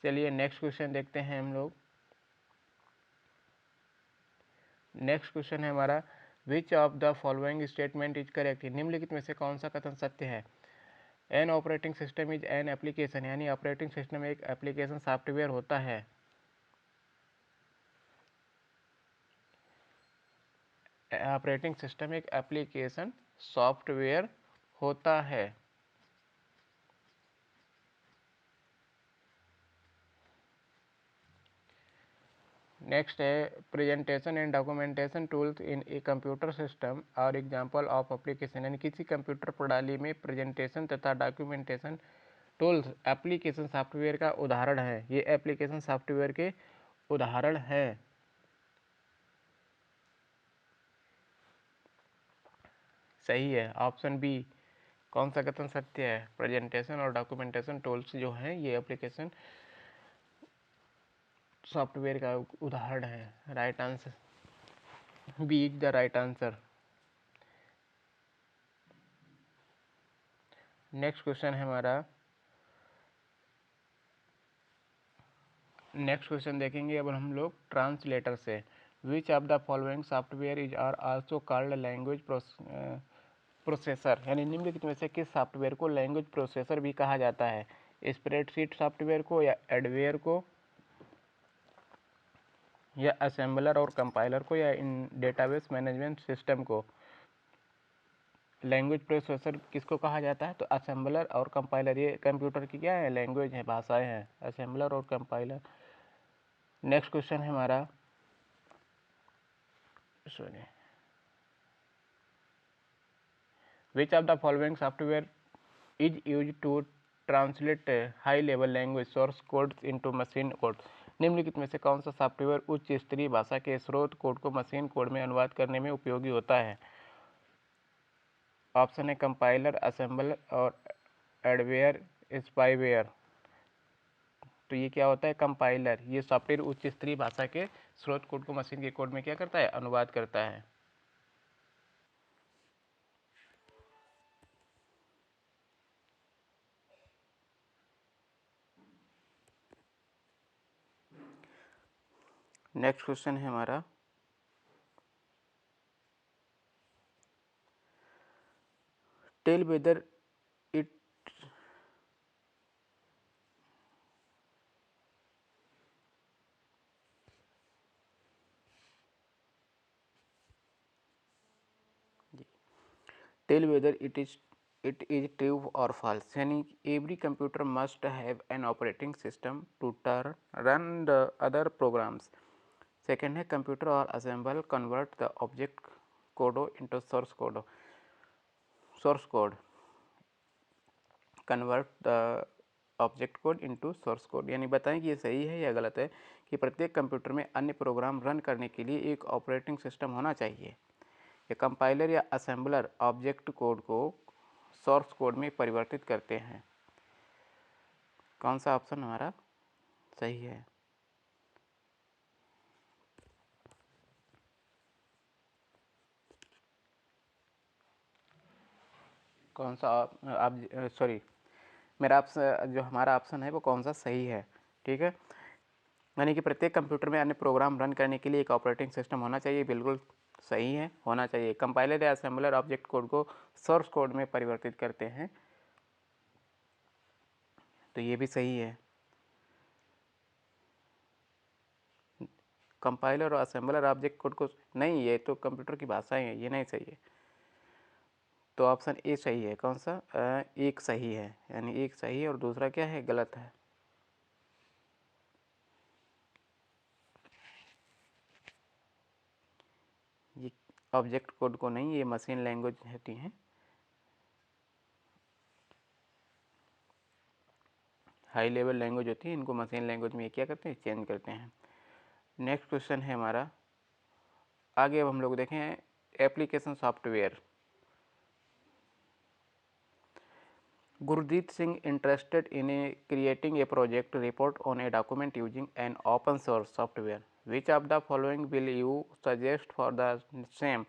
चलिए नेक्स्ट क्वेश्चन देखते हैं हम लोग. नेक्स्ट क्वेश्चन है हमारा, which of the following statement is correct. निम्नलिखित में से कौन सा कथन सत्य है? N operating system is an application. यानी ऑपरेटिंग सिस्टम एक एप्लीकेशन सॉफ्टवेयर होता है. ऑपरेटिंग सिस्टम एक एप्लीकेशन सॉफ्टवेयर होता है. नेक्स्ट है, presentation and documentation tools in a computer system और एग्जांपल ऑफ एप्लीकेशन. यानी किसी कंप्यूटर प्रणाली में प्रेजेंटेशन तथा डॉक्यूमेंटेशन टूल्स एप्लीकेशन सॉफ्टवेयर का उदाहरण है। ये एप्लीकेशन सॉफ्टवेयर के उदाहरण है। सही है ऑप्शन बी। कौन सा कथन सत्य है? प्रेजेंटेशन और डॉक्यूमेंटेशन टूल्स जो हैं ये एप्लीकेशन सॉफ्टवेयर का उदाहरण है। Right answer B is the right answer. Next question है हमारा। नेक्स्ट क्वेश्चन देखेंगे अब हम लोग ट्रांसलेटर से। Which of the following software is are also called language processor, यानी निम्नलिखित में से किस सॉफ्टवेयर को लैंग्वेज प्रोसेसर भी कहा जाता है? स्प्रेडशीट सॉफ्टवेयर को, या एडवेयर को, या असेंबलर और कंपाइलर को, या इन डेटाबेस मैनेजमेंट सिस्टम को? लैंग्वेज प्रोसेसर किसको कहा जाता है? तो असेंबलर और कंपाइलर, ये कंप्यूटर की क्या है? लैंग्वेज है, भाषाएं हैं, असेंबलर और कंपाइलर। नेक्स्ट क्वेश्चन है हमारा, sorry, which of the following software is use to translate high level language source code into machine code? निम्नलिखित में से कौन सा सॉफ्टवेयर उच्च स्तरीय भाषा के स्रोत कोड को मशीन कोड में अनुवाद करने में उपयोगी होता है? ऑप्शन है कंपाइलर, असेंबलर और एडवेयर स्पाईवेयर। तो ये क्या होता है? कंपाइलर। ये सॉफ्टवेयर उच्च स्तरीय भाषा के स्रोत कोड को मशीन के कोड में क्या करता है? अनुवाद करता है। नेक्स्ट क्वेश्चन है हमारा, tell whether it tell whether it is true और फॉल्स, यानी every computer must have an operating system to run the other programs. Second है कंप्यूटर और assemble convert the object code into source code convert the object code into source code, यानी बताएं कि ये सही है या गलत है कि प्रत्येक कंप्यूटर में अन्य प्रोग्राम रन करने के लिए एक ऑपरेटिंग सिस्टम होना चाहिए। ये कंपाइलर या असेंबलर ऑब्जेक्ट कोड को सोर्स कोड में परिवर्तित करते हैं। कौन सा ऑप्शन हमारा सही है? कौन सा आप सॉरी, मेरा ऑप्शन जो हमारा ऑप्शन है वो कौन सा सही है? ठीक है, यानी कि प्रत्येक कंप्यूटर में अन्य प्रोग्राम रन करने के लिए एक ऑपरेटिंग सिस्टम होना चाहिए, बिल्कुल सही है, होना चाहिए। कंपाइलर या असेंबलर ऑब्जेक्ट कोड को सोर्स कोड में परिवर्तित करते हैं, तो ये भी सही है। कंपाइलर और असेंबलर ऑब्जेक्ट कोड को नहीं, ये तो कंप्यूटर की भाषाएं हैं, ये नहीं सही है। तो ऑप्शन ए सही है। कौन सा? एक सही है, यानी एक सही है और दूसरा क्या है? गलत है। ये ऑब्जेक्ट कोड को नहीं, ये मशीन लैंग्वेज होती हैं, हाई लेवल लैंग्वेज होती है, इनको मशीन लैंग्वेज में ये क्या करते हैं? चेंज करते हैं। नेक्स्ट क्वेश्चन है हमारा, आगे अब हम लोग देखें application software. Gurdeep Singh interested in creating a project report on a document using an open source software. Which of the following will you suggest for the same?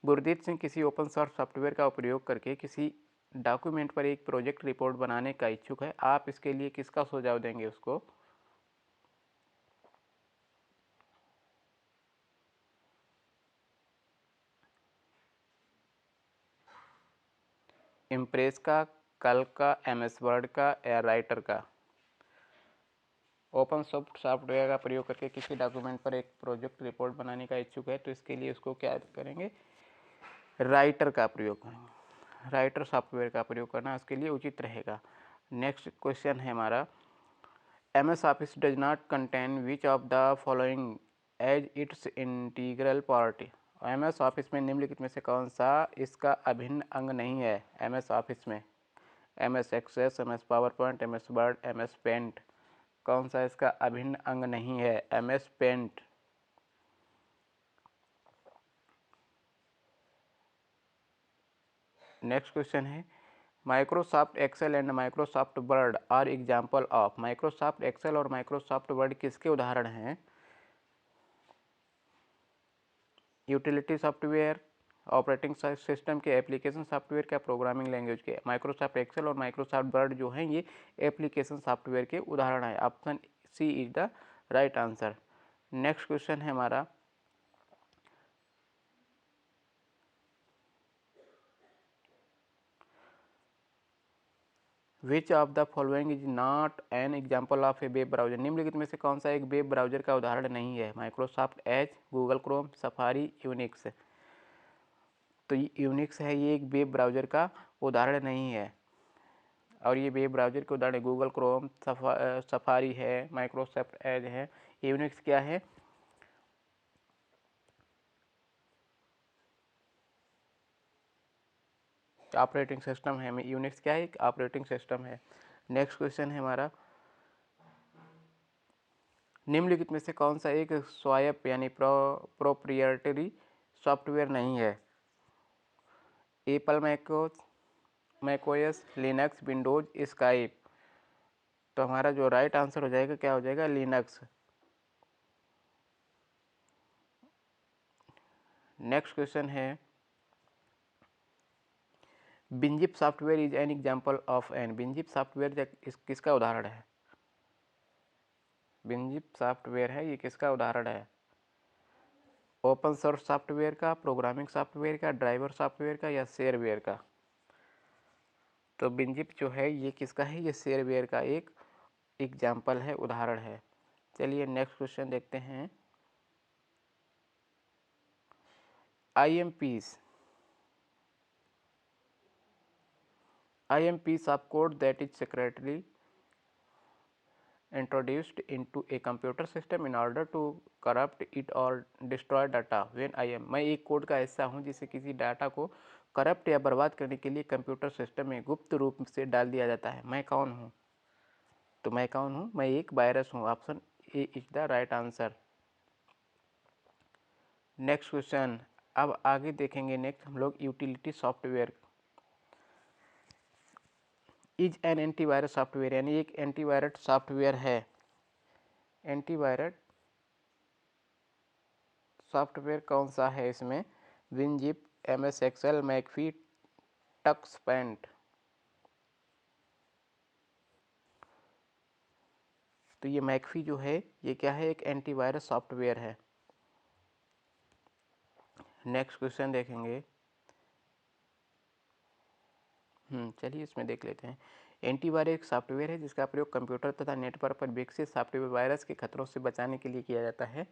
Gurdeep Singh किसी ओपन सोर्स सॉफ्टवेयर का उपयोग करके किसी document पर एक project report बनाने का इच्छुक है। आप इसके लिए किसका सुझाव देंगे उसको? इम्प्रेस का, कल का, एमएस वर्ड का, या राइटर का? ओपन सोर्स सॉफ्टवेयर का प्रयोग करके किसी डॉक्यूमेंट पर एक प्रोजेक्ट रिपोर्ट बनाने का इच्छुक है, तो इसके लिए उसको क्या करेंगे? राइटर का प्रयोग करेंगे, राइटर सॉफ्टवेयर का प्रयोग करना उसके लिए उचित रहेगा। नेक्स्ट क्वेश्चन है हमारा, MS Office does not contain which of the following as its integral part? MS Office में निम्नलिखित में से कौन सा इसका अभिन्न अंग नहीं है? MS ऑफिस में MS Access, MS PowerPoint, MS Word, MS Paint. कौन सा इसका अभिन्न अंग नहीं है? MS Paint. नेक्स्ट क्वेश्चन है Microsoft Excel and Microsoft Word are example of. Microsoft Excel और माइक्रोसॉफ्ट वर्ड किसके उदाहरण हैं? यूटिलिटी सॉफ्टवेयर, ऑपरेटिंग सिस्टम के, एप्लीकेशन सॉफ्टवेयर के, प्रोग्रामिंग लैंग्वेज के। माइक्रोसॉफ्ट एक्सेल और माइक्रोसॉफ्ट वर्ड जो हैं ये एप्लीकेशन सॉफ्टवेयर के उदाहरण है। Option C is the right answer. Next question है हमारा which of the following is not an example of A web browser. निम्नलिखित में से कौन सा एक वेब ब्राउजर का उदाहरण नहीं है? Microsoft Edge, Google Chrome, safari, Unix. तो यूनिक्स है ये एक वेब ब्राउजर का उदाहरण नहीं है, और ये वेब ब्राउजर के उदाहरण गूगल क्रोम, सफारी है, माइक्रोसॉफ्ट एज है। यूनिक्स क्या है? ऑपरेटिंग सिस्टम है। यूनिक्स क्या है? एक ऑपरेटिंग सिस्टम है। नेक्स्ट क्वेश्चन है हमारा निम्नलिखित में से कौन सा एक स्वायत्त यानी प्रोप्रिएटरी सॉफ्टवेयर नहीं है? Apple, macOS, Linux, Windows, Skype. तो हमारा जो राइट आंसर हो जाएगा क्या हो जाएगा? लिनक्स। नेक्स्ट क्वेश्चन है WinZip software is an example of an. WinZip software किसका उदाहरण है? विनजिप सॉफ्टवेयर है ये किसका उदाहरण है? ओपन सोर्स सॉफ्टवेयर का, प्रोग्रामिंग सॉफ्टवेयर का, ड्राइवर सॉफ्टवेयर का, या शेयरवेयर का? तो विनजिप जो है ये किसका है? ये शेयरवेयर का एक एग्जाम्पल है, उदाहरण है। चलिए नेक्स्ट क्वेश्चन देखते हैं। IMPs of code that is secretly introduced into a computer system in order to corrupt it or destroy data when मैं एक कोड का ऐसा हूँ जिसे किसी डाटा को करप्ट या बर्बाद करने के लिए कंप्यूटर सिस्टम में गुप्त रूप से डाल दिया जाता है। मैं कौन हूँ? तो मैं कौन हूँ? मैं एक वायरस हूँ। Option A is the right answer. Next question, अब आगे देखेंगे। नेक्स्ट हम लोग utility software is an antivirus software, यानी एक एंटीवायरस सॉफ्टवेयर है। एंटीवायरस सॉफ्टवेयर कौन सा है इसमें? WinZip, MS Excel, McAfee, Tux Paint. तो ये मैकफी जो है ये क्या है? एक एंटीवायरस सॉफ्टवेयर है। नेक्स्ट क्वेश्चन देखेंगे। चलिए इसमें देख लेते हैं। एंटीवायरस एक सॉफ्टवेयर है जिसका प्रयोग कंप्यूटर तथा नेटवर्क पर विकसित सॉफ्टवेयर वायरस के खतरों से बचाने के लिए किया जाता है।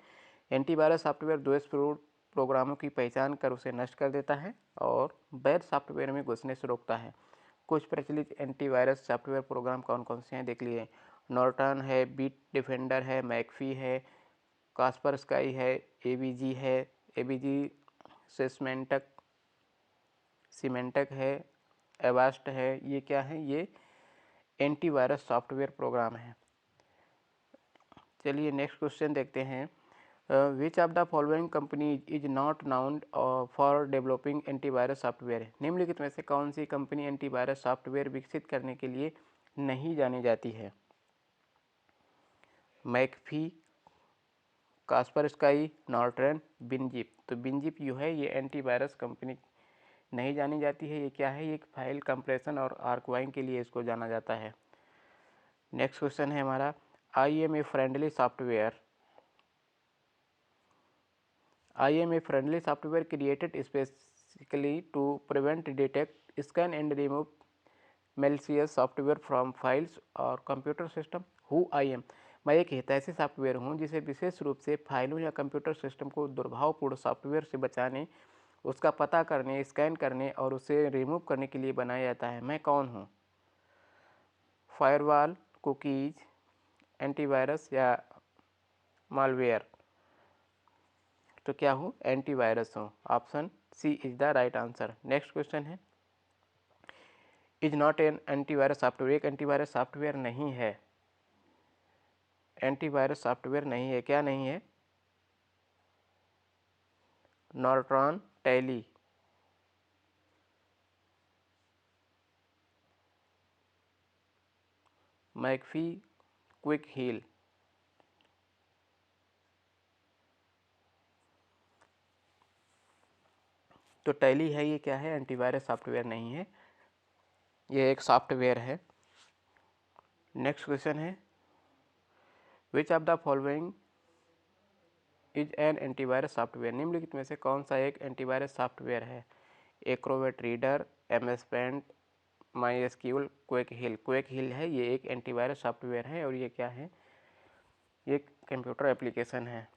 एंटीवायरस सॉफ्टवेयर दोषपूर्ण प्रोग्रामों की पहचान कर उसे नष्ट कर देता है और वैध सॉफ्टवेयर में घुसने से रोकता है। कुछ प्रचलित एंटीवायरस सॉफ्टवेयर प्रोग्राम कौन कौन से हैं देख लिए। नॉर्टन है, बीट डिफेंडर है, मैकफी है, कास्परस्काई है, एबीजी है, एबीजी सीमेंटक है, एवास्ट है। ये क्या है? ये एंटीवायरस सॉफ्टवेयर प्रोग्राम है। चलिए नेक्स्ट क्वेश्चन देखते हैं। Which of the following company is not noun for developing antivirus software. निम्नलिखित में से कौन सी कंपनी एंटीवायरस सॉफ्टवेयर विकसित करने के लिए नहीं जानी जाती है? McAfee, Kaspersky, Norton, WinZip. तो विनजिप जो है ये एंटीवायरस कंपनी नहीं जानी जाती है। ये क्या है? एक फाइल कंप्रेशन और आर्कवाइंग के लिए इसको जाना जाता है। नेक्स्ट क्वेश्चन है हमारा IMA friendly software. IMA friendly software created specifically to prevent, detect, scan and remove malicious software from files or computer system. Who I am? मैं एक हितैषी सॉफ्टवेयर हूँ जिसे विशेष रूप से फाइलों या कंप्यूटर सिस्टम को दुर्भावपूर्ण सॉफ्टवेयर से बचाने, उसका पता करने, स्कैन करने और उसे रिमूव करने के लिए बनाया जाता है। मैं कौन हूँ? फायरवॉल, कुकीज, एंटीवायरस या मालवेयर। तो क्या हूँ? एंटीवायरस हूँ। Option C is the right answer. Next question है is not an antivirus software, एक एंटीवायरस सॉफ्टवेयर नहीं है, एंटीवायरस सॉफ्टवेयर नहीं है। क्या नहीं है? Norton Tally, McAfee, Quick Heal. तो टैली है, ये क्या है? एंटीवायरस सॉफ्टवेयर नहीं है, ये एक सॉफ्टवेयर है। नेक्स्ट क्वेश्चन है, which of the following is an antivirus software, निम्नलिखित में से कौन सा एक एंटीवायरस सॉफ्टवेयर है? Acrobat Reader, MS Paint, MySQL, Quick Heal. Quick Heal है, ये एक एंटीवायरस सॉफ्टवेयर है और ये क्या है? ये कंप्यूटर एप्लीकेशन है।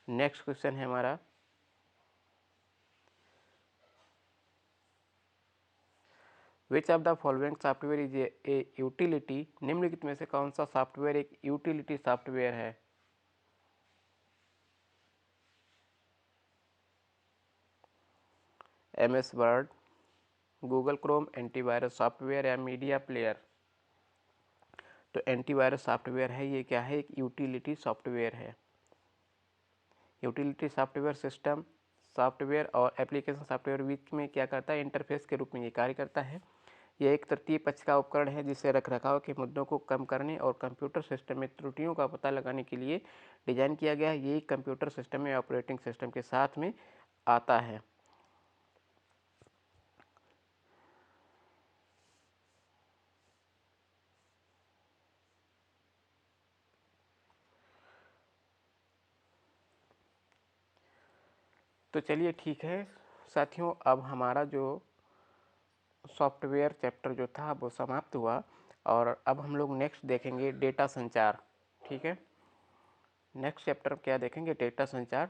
नेक्स्ट क्वेश्चन है हमारा, which of the following software is a utility, निम्नलिखित में से कौन सा सॉफ्टवेयर एक यूटिलिटी सॉफ्टवेयर है? MS word, Google Chrome, antivirus software या मीडिया प्लेयर। तो एंटीवायरस सॉफ्टवेयर है, ये क्या है? एक यूटिलिटी सॉफ्टवेयर है। यूटिलिटी सॉफ्टवेयर सिस्टम सॉफ्टवेयर और एप्लीकेशन सॉफ्टवेयर बीच में क्या करता है? इंटरफेस के रूप में ये कार्य करता है। यह एक तृतीय पक्ष का उपकरण है जिससे रखरखाव के मुद्दों को कम करने और कंप्यूटर सिस्टम में त्रुटियों का पता लगाने के लिए डिजाइन किया गया है। ये कंप्यूटर सिस्टम में ऑपरेटिंग सिस्टम के साथ में आता है। तो चलिए ठीक है साथियों, अब हमारा जो सॉफ्टवेयर चैप्टर जो था वो समाप्त हुआ और अब हम लोग नेक्स्ट देखेंगे डेटा संचार। ठीक है, नेक्स्ट चैप्टर क्या देखेंगे? डेटा संचार।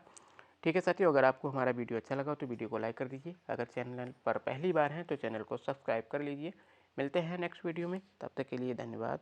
ठीक है साथियों, अगर आपको हमारा वीडियो अच्छा लगा तो वीडियो को लाइक कर दीजिए। अगर चैनल पर पहली बार हैं तो चैनल को सब्सक्राइब कर लीजिए। मिलते हैं नेक्स्ट वीडियो में, तब तक के लिए धन्यवाद।